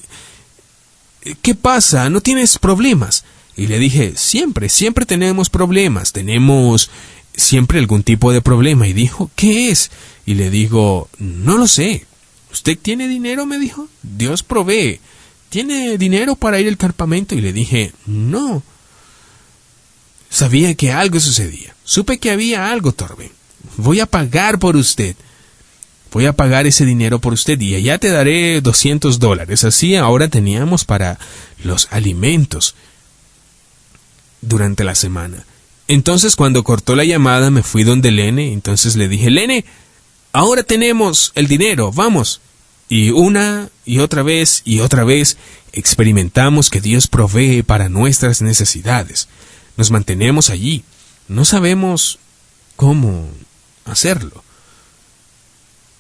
¿Qué pasa? ¿No tienes problemas? Y le dije: siempre tenemos problemas. Tenemos siempre algún tipo de problema. Y dijo: ¿qué es? Y le digo: no lo sé. ¿Usted tiene dinero?, me dijo. Dios provee. ¿Tiene dinero para ir al campamento? Y le dije: no. Sabía que algo sucedía. Supe que había algo, Torben. Voy a pagar por usted. Voy a pagar ese dinero por usted y allá te daré $200. Así ahora teníamos para los alimentos durante la semana. Entonces, cuando cortó la llamada, me fui donde Lene. Entonces le dije: Lene, ahora tenemos el dinero, vamos. Y una y otra vez experimentamos que Dios provee para nuestras necesidades. Nos mantenemos allí. No sabemos cómo hacerlo.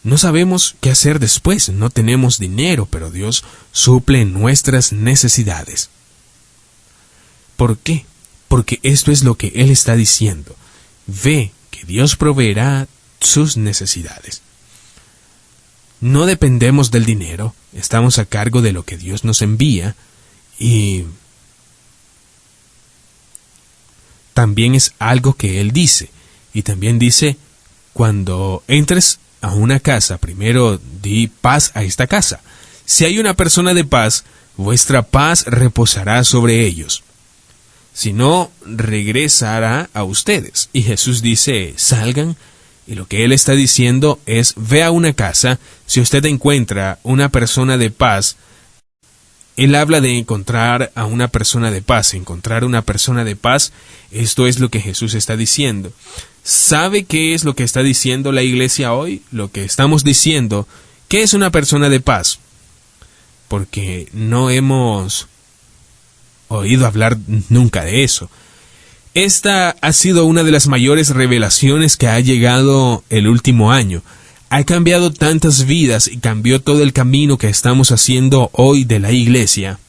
No sabemos qué hacer después. No tenemos dinero, pero Dios suple nuestras necesidades. ¿Por qué? Porque esto es lo que Él está diciendo. Ve que Dios proveerá sus necesidades. No dependemos del dinero, estamos a cargo de lo que Dios nos envía, y también es algo que Él dice. Y también dice: cuando entres a una casa, primero di paz a esta casa. Si hay una persona de paz, vuestra paz reposará sobre ellos. Si no, regresará a ustedes. Y Jesús dice: salgan. Y lo que Él está diciendo es: ve a una casa. Si usted encuentra una persona de paz, Él habla de encontrar a una persona de paz. Encontrar una persona de paz, esto es lo que Jesús está diciendo. ¿Sabe qué es lo que está diciendo la iglesia hoy? Lo que estamos diciendo: ¿qué es una persona de paz? Porque no hemos oído hablar nunca de eso. Esta ha sido una de las mayores revelaciones que ha llegado el último año. Ha cambiado tantas vidas y cambió todo el camino que estamos haciendo hoy de la iglesia.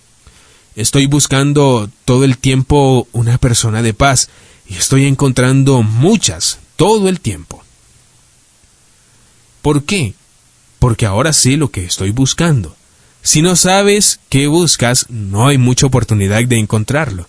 Estoy buscando todo el tiempo una persona de paz y estoy encontrando muchas todo el tiempo. ¿Por qué? Porque ahora sé lo que estoy buscando. Si no sabes qué buscas, no hay mucha oportunidad de encontrarlo.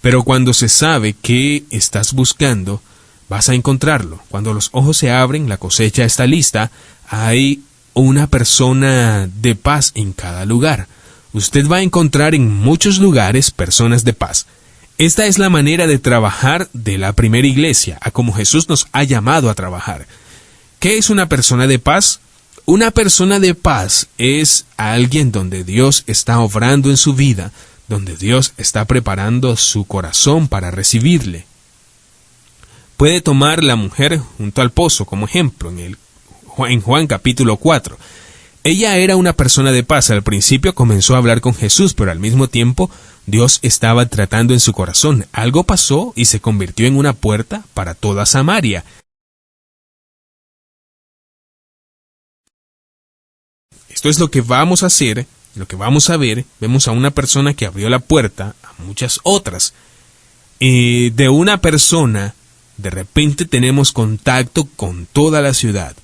Pero cuando se sabe qué estás buscando, vas a encontrarlo. Cuando los ojos se abren, la cosecha está lista, hay una persona de paz en cada lugar. Usted va a encontrar en muchos lugares personas de paz. Esta es la manera de trabajar de la primera iglesia, a como Jesús nos ha llamado a trabajar. ¿Qué es una persona de paz? Una persona de paz es alguien donde Dios está obrando en su vida, donde Dios está preparando su corazón para recibirle. Puede tomar la mujer junto al pozo como ejemplo en Juan capítulo 4. Ella era una persona de paz. Al principio comenzó a hablar con Jesús, pero al mismo tiempo Dios estaba tratando en su corazón. Algo pasó y se convirtió en una puerta para toda Samaria. Esto es lo que vamos a hacer, lo que vamos a ver. Vemos a una persona que abrió la puerta a muchas otras. De una persona, de repente tenemos contacto con toda la ciudad.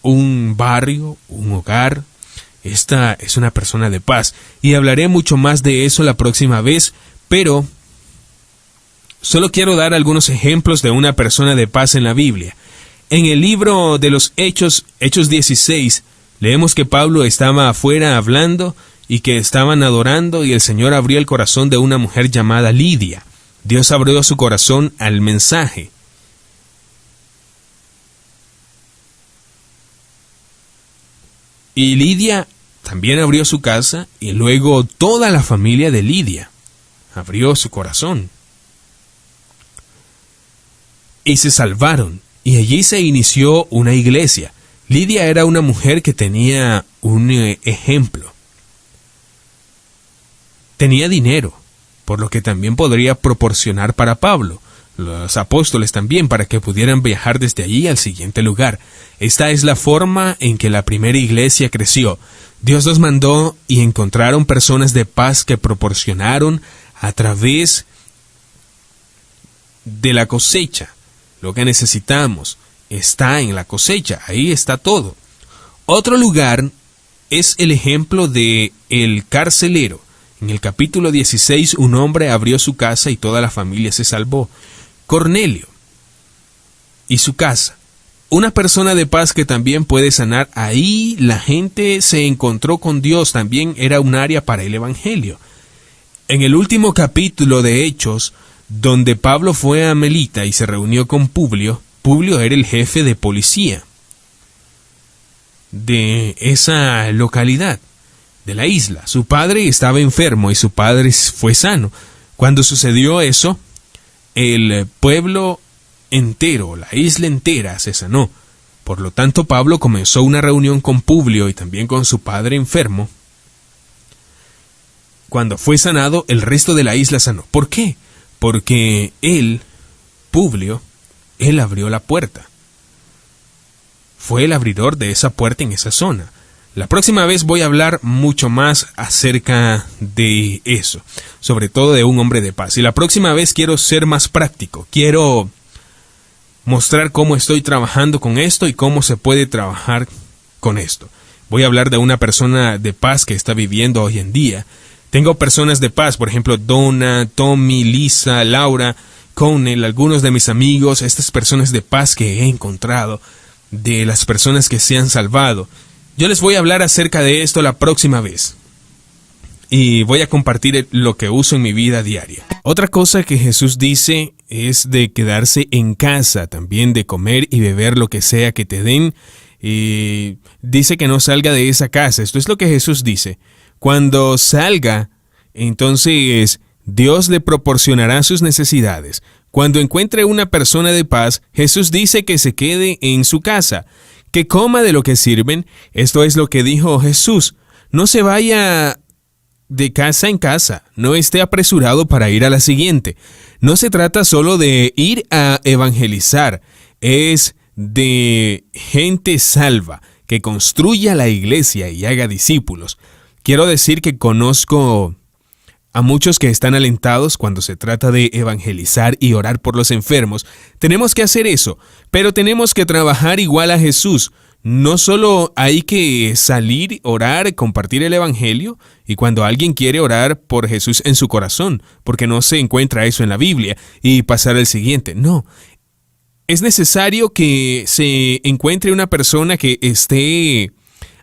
Un barrio, un hogar. Esta es una persona de paz. Y hablaré mucho más de eso la próxima vez, pero solo quiero dar algunos ejemplos de una persona de paz en la Biblia. En el libro de los Hechos 16, leemos que Pablo estaba afuera hablando y que estaban adorando, y el Señor abrió el corazón de una mujer llamada Lidia. Dios abrió su corazón al mensaje. Y Lidia también abrió su casa, y luego toda la familia de Lidia abrió su corazón. Y se salvaron, y allí se inició una iglesia. Lidia era una mujer que tenía un ejemplo. Tenía dinero, por lo que también podría proporcionar para Pablo. Los apóstoles también, para que pudieran viajar desde allí al siguiente lugar. Esta es la forma en que la primera iglesia creció. Dios los mandó y encontraron personas de paz que proporcionaron a través de la cosecha. Lo que necesitamos está en la cosecha, ahí está todo. Otro lugar es el ejemplo de el carcelero. En el capítulo 16, un hombre abrió su casa y toda la familia se salvó. Cornelio y su casa. Una persona de paz que también puede sanar. Ahí la gente se encontró con Dios. También era un área para el evangelio. En el último capítulo de Hechos, donde Pablo fue a Melita y se reunió con Publio, Publio era el jefe de policía de esa localidad, de la isla. Su padre estaba enfermo y su padre fue sano. Cuando sucedió eso, el pueblo entero, la isla entera se sanó. Por lo tanto, Pablo comenzó una reunión con Publio y también con su padre enfermo. Cuando fue sanado, el resto de la isla sanó. ¿Por qué? Porque Publio, abrió la puerta. Fue el abridor de esa puerta en esa zona. La próxima vez voy a hablar mucho más acerca de eso, sobre todo de un hombre de paz. Y la próxima vez quiero ser más práctico, quiero mostrar cómo estoy trabajando con esto y cómo se puede trabajar con esto. Voy a hablar de una persona de paz que está viviendo hoy en día. Tengo personas de paz, por ejemplo, Donna, Tommy, Lisa, Laura, Conel, algunos de mis amigos, estas personas de paz que he encontrado, de las personas que se han salvado. Yo les voy a hablar acerca de esto la próxima vez. Y voy a compartir lo que uso en mi vida diaria. Otra cosa que Jesús dice es de quedarse en casa, también de comer y beber lo que sea que te den. Y dice que no salga de esa casa. Esto es lo que Jesús dice. Cuando salga, entonces Dios le proporcionará sus necesidades. Cuando encuentre una persona de paz, Jesús dice que se quede en su casa, que coma de lo que sirven. Esto es lo que dijo Jesús. No se vaya de casa en casa, no esté apresurado para ir a la siguiente. No se trata solo de ir a evangelizar, es de gente salva, que construya la iglesia y haga discípulos. Quiero decir que conozco a muchos que están alentados cuando se trata de evangelizar y orar por los enfermos. Tenemos que hacer eso, pero tenemos que trabajar igual a Jesús. No solo hay que salir, orar, compartir el evangelio, y cuando alguien quiere orar por Jesús en su corazón, porque no se encuentra eso en la Biblia, y pasar al siguiente. No. Es necesario que se encuentre una persona que esté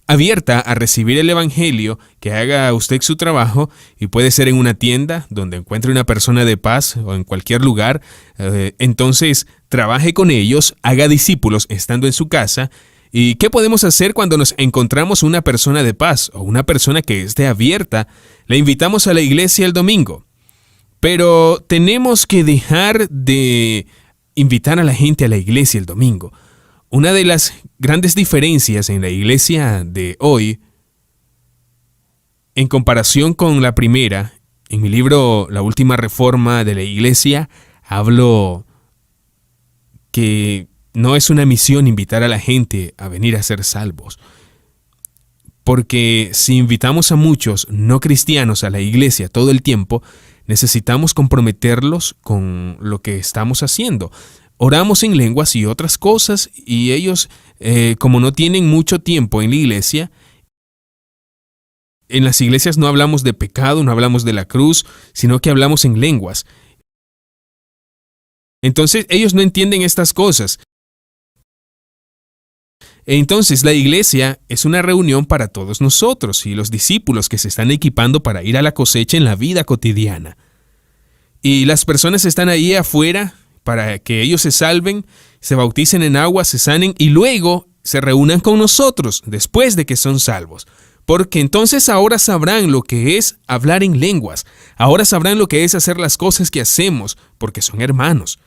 abierta a recibir el evangelio, que haga usted su trabajo, y puede ser en una tienda donde encuentre una persona de paz o en cualquier lugar. Entonces trabaje con ellos, haga discípulos estando en su casa ¿Y qué podemos hacer cuando nos encontramos una persona de paz o una persona que esté abierta? Le invitamos a la iglesia el domingo. Pero tenemos que dejar de invitar a la gente a la iglesia el domingo. Una de las grandes diferencias en la iglesia de hoy, en comparación con la primera, en mi libro La Última Reforma de la Iglesia, hablo que no es una misión invitar a la gente a venir a ser salvos. Porque si invitamos a muchos no cristianos a la iglesia todo el tiempo, necesitamos comprometerlos con lo que estamos haciendo. Oramos en lenguas y otras cosas, y ellos, como no tienen mucho tiempo en la iglesia, en las iglesias no hablamos de pecado, no hablamos de la cruz, sino que hablamos en lenguas. Entonces ellos no entienden estas cosas. Entonces la iglesia es una reunión para todos nosotros y los discípulos que se están equipando para ir a la cosecha en la vida cotidiana. Y las personas están ahí afuera para que ellos se salven, se bauticen en agua, se sanen y luego se reúnan con nosotros después de que son salvos. Porque entonces ahora sabrán lo que es hablar en lenguas, ahora sabrán lo que es hacer las cosas que hacemos, porque son hermanos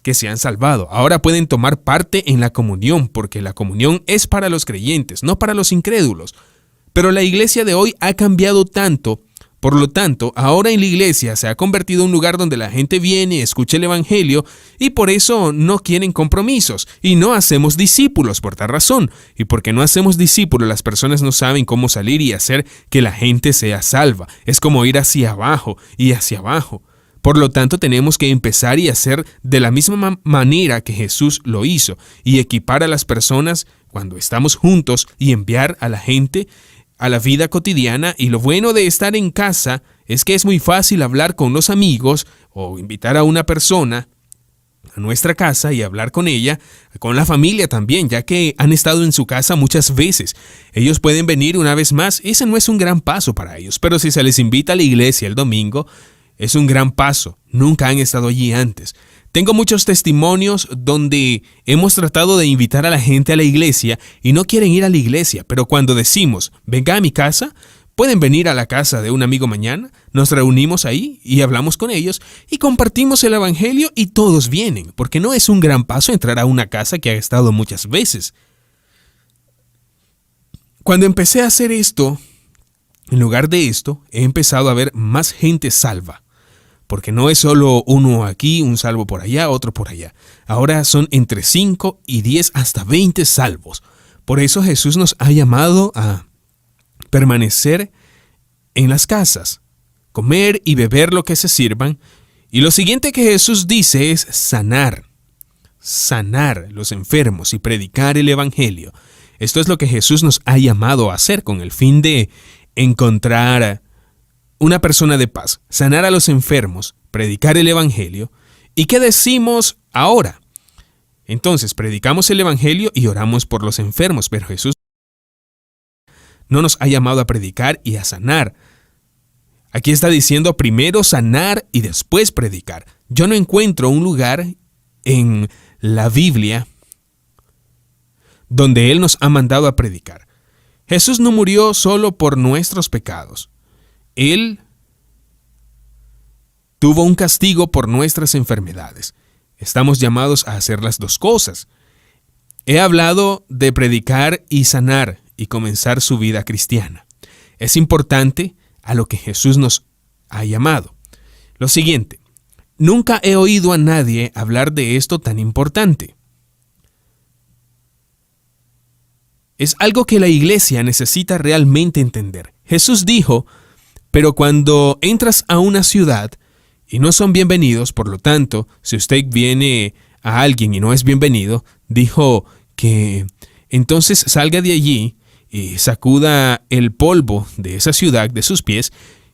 que se han salvado. Ahora pueden tomar parte en la comunión, porque la comunión es para los creyentes, no para los incrédulos. Pero la iglesia de hoy ha cambiado tanto, por lo tanto, ahora en la iglesia se ha convertido en un lugar donde la gente viene, escucha el evangelio, y por eso no quieren compromisos, y no hacemos discípulos por tal razón. Y porque no hacemos discípulos, las personas no saben cómo salir y hacer que la gente sea salva. Es como ir hacia abajo y hacia abajo. Por lo tanto, tenemos que empezar y hacer de la misma manera que Jesús lo hizo y equipar a las personas cuando estamos juntos y enviar a la gente a la vida cotidiana. Y lo bueno de estar en casa es que es muy fácil hablar con los amigos o invitar a una persona a nuestra casa y hablar con ella, con la familia también, ya que han estado en su casa muchas veces. Ellos pueden venir una vez más. Ese no es un gran paso para ellos, pero si se les invita a la iglesia el domingo, es un gran paso. Nunca han estado allí antes. Tengo muchos testimonios donde hemos tratado de invitar a la gente a la iglesia y no quieren ir a la iglesia, pero cuando decimos, venga a mi casa, pueden venir a la casa de un amigo mañana, nos reunimos ahí y hablamos con ellos y compartimos el evangelio y todos vienen, porque no es un gran paso entrar a una casa que ha estado muchas veces. Cuando empecé a hacer esto, en lugar de esto, he empezado a ver más gente salva. Porque no es solo uno aquí, un salvo por allá, otro por allá. Ahora son entre 5 y 10 hasta 20 salvos. Por eso Jesús nos ha llamado a permanecer en las casas, comer y beber lo que se sirvan. Y lo siguiente que Jesús dice es sanar los enfermos y predicar el evangelio. Esto es lo que Jesús nos ha llamado a hacer con el fin de encontrar una persona de paz, sanar a los enfermos, predicar el evangelio. ¿Y qué decimos ahora? Entonces, predicamos el evangelio y oramos por los enfermos, pero Jesús no nos ha llamado a predicar y a sanar. Aquí está diciendo primero sanar y después predicar. Yo no encuentro un lugar en la Biblia donde Él nos ha mandado a predicar. Jesús no murió solo por nuestros pecados. Él tuvo un castigo por nuestras enfermedades. Estamos llamados a hacer las dos cosas. He hablado de predicar y sanar y comenzar su vida cristiana. Es importante a lo que Jesús nos ha llamado. Lo siguiente, nunca he oído a nadie hablar de esto tan importante. Es algo que la iglesia necesita realmente entender. Jesús dijo, pero cuando entras a una ciudad y no son bienvenidos, por lo tanto, si usted viene a alguien y no es bienvenido, dijo que entonces salga de allí y sacuda el polvo de esa ciudad de sus pies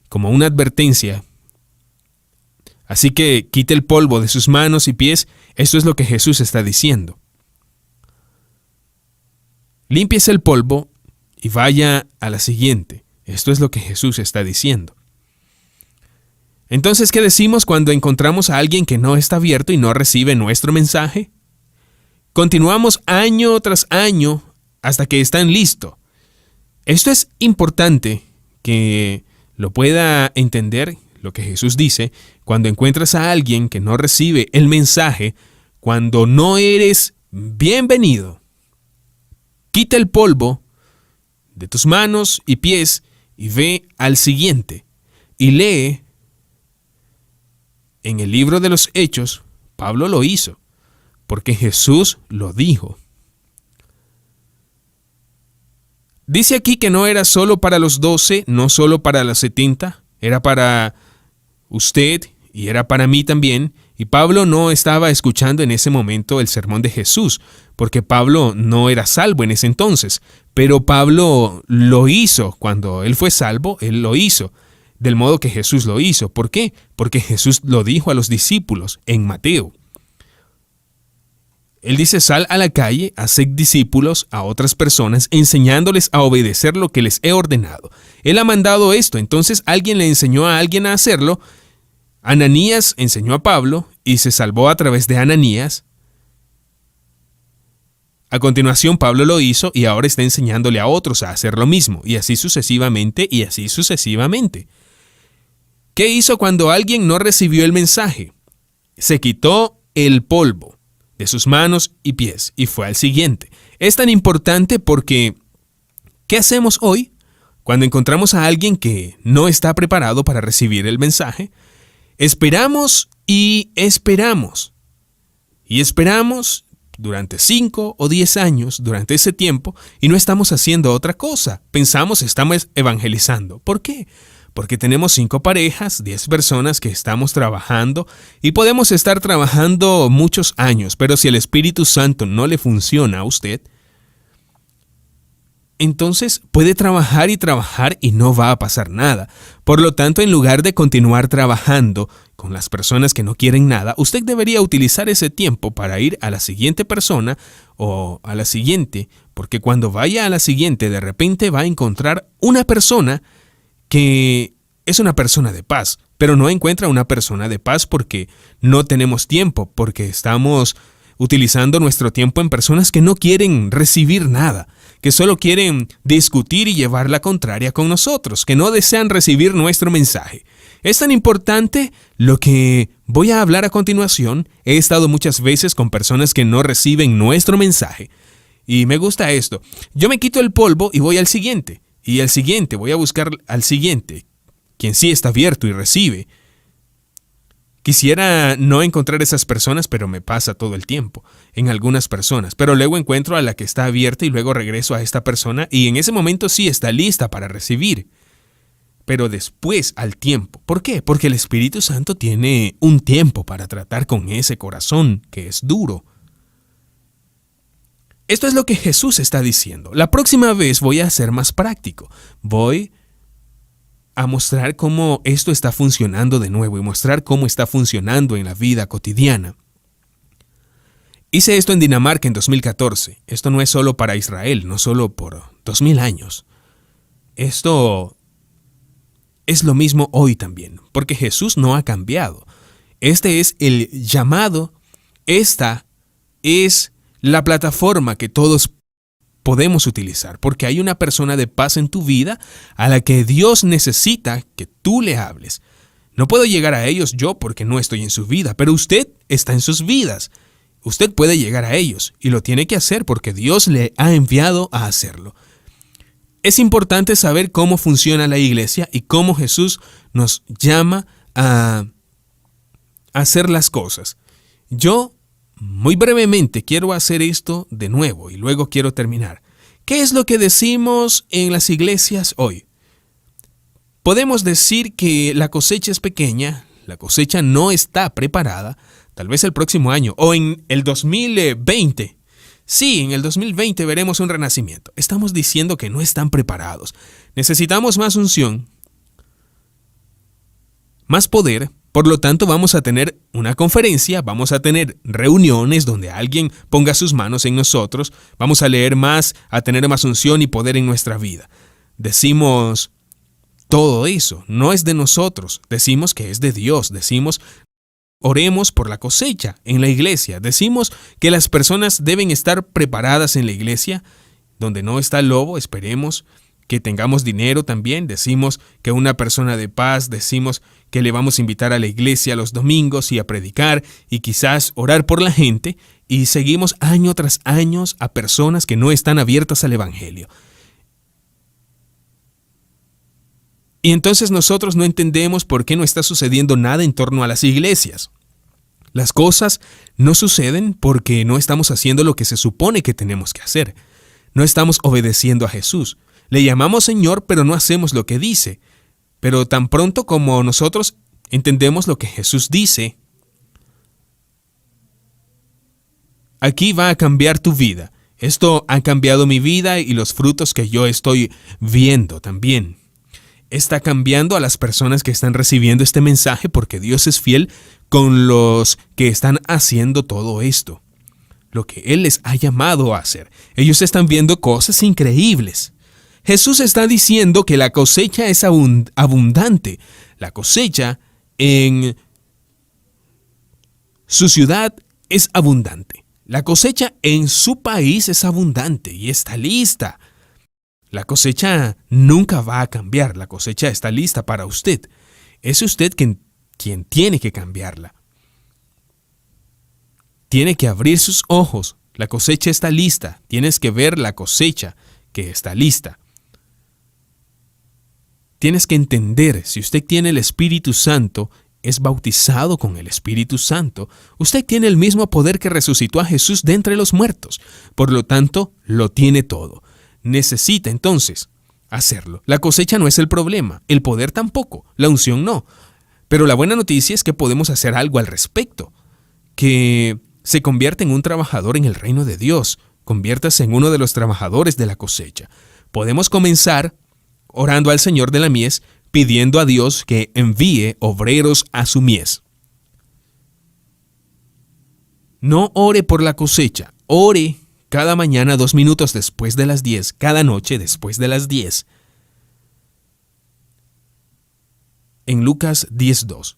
como una advertencia. Así que quite el polvo de sus manos y pies. Esto es lo que Jesús está diciendo. Límpiese el polvo y vaya a la siguiente. Esto es lo que Jesús está diciendo. Entonces, ¿qué decimos cuando encontramos a alguien que no está abierto y no recibe nuestro mensaje? Continuamos año tras año hasta que están listos. Esto es importante que lo pueda entender lo que Jesús dice cuando encuentras a alguien que no recibe el mensaje, cuando no eres bienvenido. Quita el polvo de tus manos y pies y ve al siguiente y lee. En el libro de los Hechos, Pablo lo hizo, porque Jesús lo dijo. Dice aquí que no era solo para los 12, no solo para los 70, era para usted y era para mí también. Y Pablo no estaba escuchando en ese momento el sermón de Jesús, porque Pablo no era salvo en ese entonces. Pero Pablo lo hizo. Cuando él fue salvo, él lo hizo del modo que Jesús lo hizo. ¿Por qué? Porque Jesús lo dijo a los discípulos en Mateo. Él dice: sal a la calle, haced discípulos a otras personas, enseñándoles a obedecer lo que les he ordenado. Él ha mandado esto, entonces alguien le enseñó a alguien a hacerlo. Ananías enseñó a Pablo y se salvó a través de Ananías. A continuación Pablo lo hizo y ahora está enseñándole a otros a hacer lo mismo, y así sucesivamente, y así sucesivamente. ¿Qué hizo cuando alguien no recibió el mensaje? Se quitó el polvo de sus manos y pies y fue al siguiente. Es tan importante porque ¿qué hacemos hoy cuando encontramos a alguien que no está preparado para recibir el mensaje? Esperamos y esperamos. Y esperamos durante 5 o 10 años, durante ese tiempo, y no estamos haciendo otra cosa. Pensamos, estamos evangelizando. ¿Por qué? Porque tenemos 5 parejas, 10 personas que estamos trabajando y podemos estar trabajando muchos años, pero si el Espíritu Santo no le funciona a usted, entonces puede trabajar y no va a pasar nada. Por lo tanto, en lugar de continuar trabajando con las personas que no quieren nada, usted debería utilizar ese tiempo para ir a la siguiente persona o a la siguiente, porque cuando vaya a la siguiente, de repente va a encontrar una persona que es una persona de paz, pero no encuentra una persona de paz porque no tenemos tiempo, porque estamos utilizando nuestro tiempo en personas que no quieren recibir nada, que solo quieren discutir y llevar la contraria con nosotros, que no desean recibir nuestro mensaje. Es tan importante lo que voy a hablar a continuación. He estado muchas veces con personas que no reciben nuestro mensaje. Y me gusta esto. Yo me quito el polvo y voy al siguiente. Y al siguiente, voy a buscar al siguiente, quien sí está abierto y recibe. Quisiera no encontrar esas personas, pero me pasa todo el tiempo en algunas personas. Pero luego encuentro a la que está abierta y luego regreso a esta persona y en ese momento sí está lista para recibir. Pero después, al tiempo. ¿Por qué? Porque el Espíritu Santo tiene un tiempo para tratar con ese corazón que es duro. Esto es lo que Jesús está diciendo. La próxima vez voy a ser más práctico. Voy a mostrar cómo esto está funcionando de nuevo y mostrar cómo está funcionando en la vida cotidiana. Hice esto en Dinamarca en 2014. Esto no es solo para Israel, no solo por 2000 años. Esto es lo mismo hoy también, porque Jesús no ha cambiado. Este es el llamado, esta es la plataforma que todos podemos utilizar, porque hay una persona de paz en tu vida a la que Dios necesita que tú le hables. No puedo llegar a ellos yo porque no estoy en su vida, pero usted está en sus vidas. Usted puede llegar a ellos y lo tiene que hacer porque Dios le ha enviado a hacerlo. Es importante saber cómo funciona la iglesia y cómo Jesús nos llama a hacer las cosas. Yo, muy brevemente, quiero hacer esto de nuevo y luego quiero terminar. ¿Qué es lo que decimos en las iglesias hoy? Podemos decir que la cosecha es pequeña, la cosecha no está preparada, tal vez el próximo año o en el 2020. Sí, en el 2020 veremos un renacimiento. Estamos diciendo que no están preparados. Necesitamos más unción, más poder. Por lo tanto, vamos a tener una conferencia, vamos a tener reuniones donde alguien ponga sus manos en nosotros, vamos a leer más, a tener más unción y poder en nuestra vida. Decimos todo eso, no es de nosotros, decimos que es de Dios, decimos oremos por la cosecha en la iglesia, decimos que las personas deben estar preparadas en la iglesia donde no está el lobo, esperemos que tengamos dinero también. Decimos que una persona de paz, decimos que le vamos a invitar a la iglesia los domingos y a predicar y quizás orar por la gente, y seguimos año tras año a personas que no están abiertas al evangelio. Y entonces nosotros no entendemos por qué no está sucediendo nada en torno a las iglesias. Las cosas no suceden porque no estamos haciendo lo que se supone que tenemos que hacer. No estamos obedeciendo a Jesús. Le llamamos Señor, pero no hacemos lo que dice. Pero tan pronto como nosotros entendemos lo que Jesús dice, aquí va a cambiar tu vida. Esto ha cambiado mi vida y los frutos que yo estoy viendo también. Está cambiando a las personas que están recibiendo este mensaje, porque Dios es fiel con los que están haciendo todo esto, lo que Él les ha llamado a hacer. Ellos están viendo cosas increíbles. Jesús está diciendo que la cosecha es abundante. La cosecha en su ciudad es abundante. La cosecha en su país es abundante y está lista. La cosecha nunca va a cambiar. La cosecha está lista para usted. Es usted quien tiene que cambiarla. Tiene que abrir sus ojos. La cosecha está lista. Tienes que ver la cosecha que está lista. Tienes que entender, si usted tiene el Espíritu Santo, es bautizado con el Espíritu Santo, usted tiene el mismo poder que resucitó a Jesús de entre los muertos. Por lo tanto, lo tiene todo. Necesita entonces hacerlo. La cosecha no es el problema, el poder tampoco, la unción no. Pero la buena noticia es que podemos hacer algo al respecto. Que se convierta en un trabajador en el reino de Dios. Conviértase en uno de los trabajadores de la cosecha. Podemos comenzar orando al Señor de la mies, pidiendo a Dios que envíe obreros a su mies. No ore por la cosecha, ore cada mañana 2 minutos después de las 10, cada noche después de las 10. En Lucas 10:2,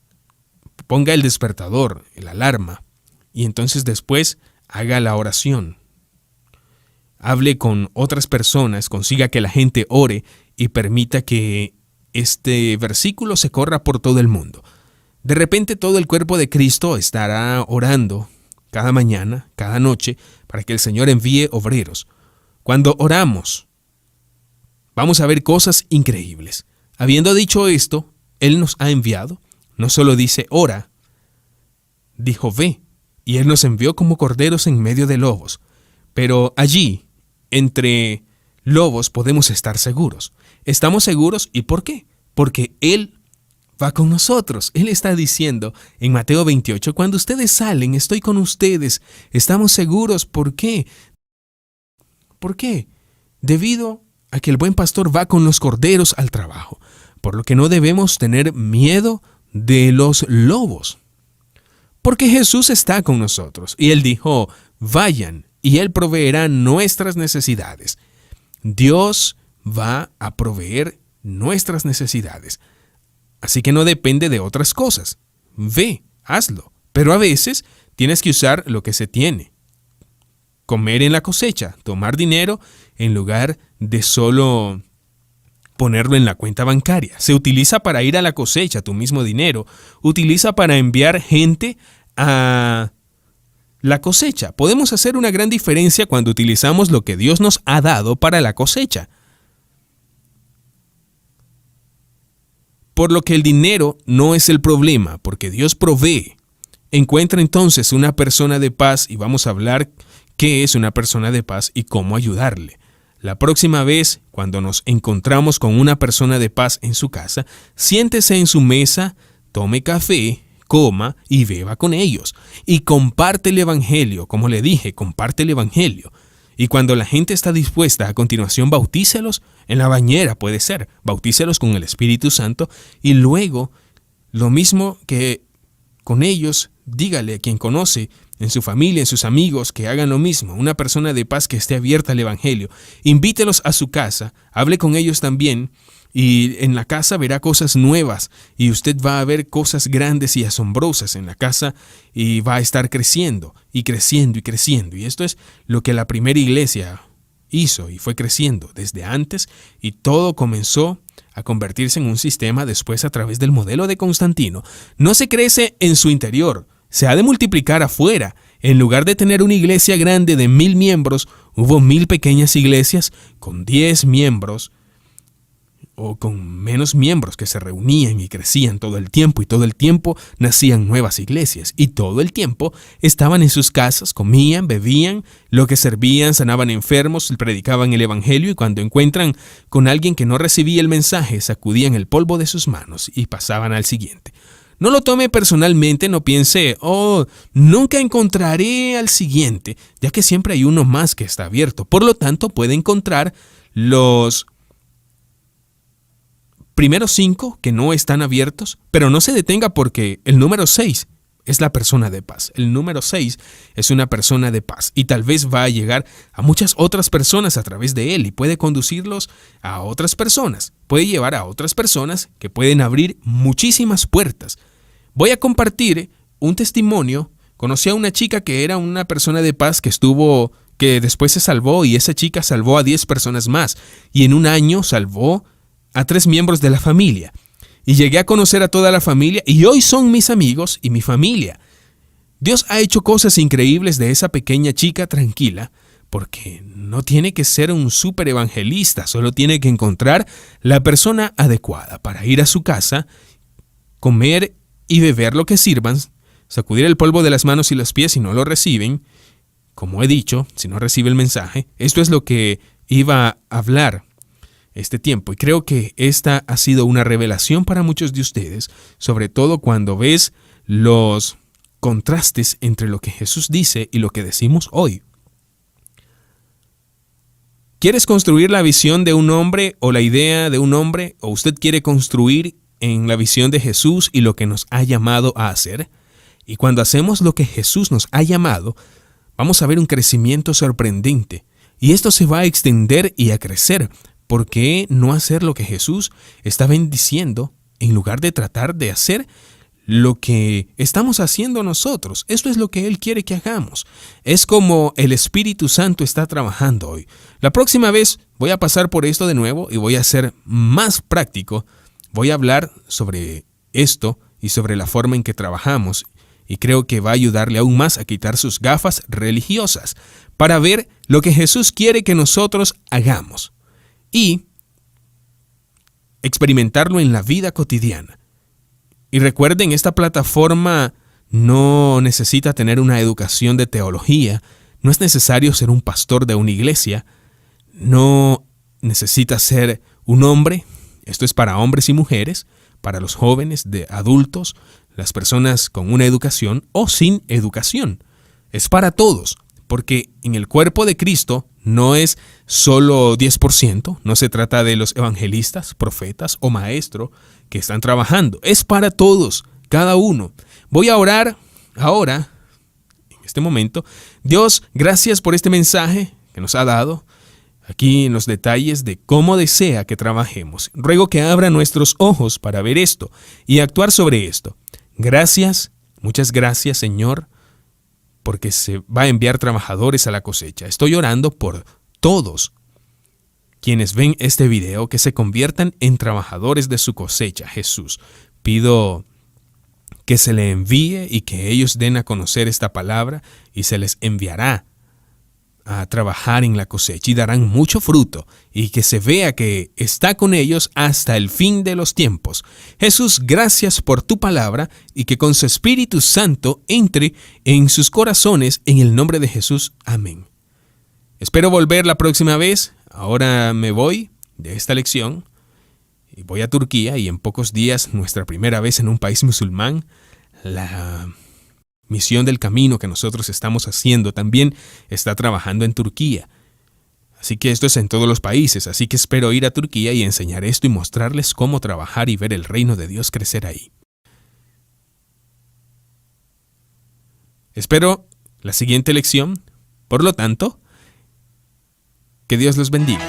ponga el despertador, la alarma, y entonces después haga la oración. Hable con otras personas, consiga que la gente ore y permita que este versículo se corra por todo el mundo. De repente todo el cuerpo de Cristo estará orando cada mañana, cada noche, para que el Señor envíe obreros. Cuando oramos, vamos a ver cosas increíbles. Habiendo dicho esto, Él nos ha enviado. No solo dice ora, dijo ve, y Él nos envió como corderos en medio de lobos. Pero allí, entre lobos, podemos estar seguros. Estamos seguros, ¿y por qué? Porque Él va con nosotros. Él está diciendo en Mateo 28, cuando ustedes salen, estoy con ustedes. Estamos seguros. ¿Por qué? ¿Por qué? Debido a que el buen pastor va con los corderos al trabajo. Por lo que no debemos tener miedo de los lobos. Porque Jesús está con nosotros. Y Él dijo, vayan, y Él proveerá nuestras necesidades. Dios va a proveer nuestras necesidades. Así que no depende de otras cosas. Ve, hazlo. Pero a veces tienes que usar lo que se tiene. Comer en la cosecha, tomar dinero en lugar de solo ponerlo en la cuenta bancaria. Se utiliza para ir a la cosecha, tu mismo dinero. Utiliza para enviar gente a la cosecha. Podemos hacer una gran diferencia cuando utilizamos lo que Dios nos ha dado para la cosecha. Por lo que el dinero no es el problema, porque Dios provee. Encuentra entonces una persona de paz y vamos a hablar qué es una persona de paz y cómo ayudarle. La próxima vez, cuando nos encontramos con una persona de paz en su casa, siéntese en su mesa, tome café, coma y beba con ellos. Y comparte el evangelio, como le dije, comparte el evangelio. Y cuando la gente está dispuesta, a continuación bautícelos en la bañera, puede ser, bautícelos con el Espíritu Santo y luego, lo mismo que con ellos, dígale a quien conoce, en su familia, en sus amigos, que hagan lo mismo, una persona de paz que esté abierta al Evangelio. Invítelos a su casa, hable con ellos también y en la casa verá cosas nuevas y usted va a ver cosas grandes y asombrosas en la casa y va a estar creciendo y creciendo y creciendo. Y esto es lo que la primera iglesia hizo y fue creciendo desde antes y todo comenzó a convertirse en un sistema después a través del modelo de Constantino. No se crece en su interior, se ha de multiplicar afuera. En lugar de tener una iglesia grande de 1000 miembros, hubo 1000 pequeñas iglesias con 10 miembros o con menos miembros que se reunían y crecían todo el tiempo, y todo el tiempo nacían nuevas iglesias, y todo el tiempo estaban en sus casas, comían, bebían, lo que servían, sanaban enfermos, predicaban el evangelio, y cuando encuentran con alguien que no recibía el mensaje, sacudían el polvo de sus manos y pasaban al siguiente. No lo tome personalmente, no piense, nunca encontraré al siguiente, ya que siempre hay uno más que está abierto. Por lo tanto, puede encontrar los primeros 5 que no están abiertos, pero no se detenga porque el número 6 es la persona de paz. El número 6 es una persona de paz y tal vez va a llegar a muchas otras personas a través de él y puede conducirlos a otras personas. Puede llevar a otras personas que pueden abrir muchísimas puertas. Voy a compartir un testimonio. Conocí a una chica que era una persona de paz que después se salvó, y esa chica salvó a 10 personas más y en un año salvó a 3 miembros de la familia. Y llegué a conocer a toda la familia y hoy son mis amigos y mi familia. Dios ha hecho cosas increíbles de esa pequeña chica tranquila, porque no tiene que ser un súper evangelista, solo tiene que encontrar la persona adecuada para ir a su casa, comer y beber lo que sirvan, sacudir el polvo de las manos y los pies si no lo reciben. Como he dicho, si no recibe el mensaje, esto es lo que iba a hablar este tiempo, y creo que esta ha sido una revelación para muchos de ustedes, sobre todo cuando ves los contrastes entre lo que Jesús dice y lo que decimos hoy. ¿Quieres construir la visión de un hombre o la idea de un hombre, o usted quiere construir en la visión de Jesús y lo que nos ha llamado a hacer? Y cuando hacemos lo que Jesús nos ha llamado, vamos a ver un crecimiento sorprendente, y esto se va a extender y a crecer. ¿Por qué no hacer lo que Jesús está bendiciendo en lugar de tratar de hacer lo que estamos haciendo nosotros? Esto es lo que Él quiere que hagamos. Es como el Espíritu Santo está trabajando hoy. La próxima vez voy a pasar por esto de nuevo y voy a ser más práctico. Voy a hablar sobre esto y sobre la forma en que trabajamos, y creo que va a ayudarle aún más a quitar sus gafas religiosas para ver lo que Jesús quiere que nosotros hagamos y experimentarlo en la vida cotidiana. Y recuerden, esta plataforma no necesita tener una educación de teología, no es necesario ser un pastor de una iglesia, no necesita ser un hombre. Esto es para hombres y mujeres, para los jóvenes, de adultos, las personas con una educación o sin educación. Es para todos, porque en el cuerpo de Cristo no es solo 10%, no se trata de los evangelistas, profetas o maestros que están trabajando. Es para todos, cada uno. Voy a orar ahora, en este momento. Dios, gracias por este mensaje que nos ha dado aquí en los detalles de cómo desea que trabajemos. Ruego que abra nuestros ojos para ver esto y actuar sobre esto. Gracias, muchas gracias, Señor, porque se va a enviar trabajadores a la cosecha. Estoy orando por todos quienes ven este video, que se conviertan en trabajadores de su cosecha. Jesús, pido que se le envíe y que ellos den a conocer esta palabra, y se les enviará a trabajar en la cosecha y darán mucho fruto, y que se vea que está con ellos hasta el fin de los tiempos. Jesús, gracias por tu palabra, y que con su Espíritu Santo entre en sus corazones, en el nombre de Jesús. Amén. Espero volver la próxima vez. Ahora me voy de esta lección y voy a Turquía, y en pocos días, nuestra primera vez en un país musulmán. La misión del camino que nosotros estamos haciendo también está trabajando en Turquía. Así que esto es en todos los países, así que espero ir a Turquía y enseñar esto y mostrarles cómo trabajar y ver el reino de Dios crecer ahí. Espero la siguiente lección. Por lo tanto, que Dios los bendiga.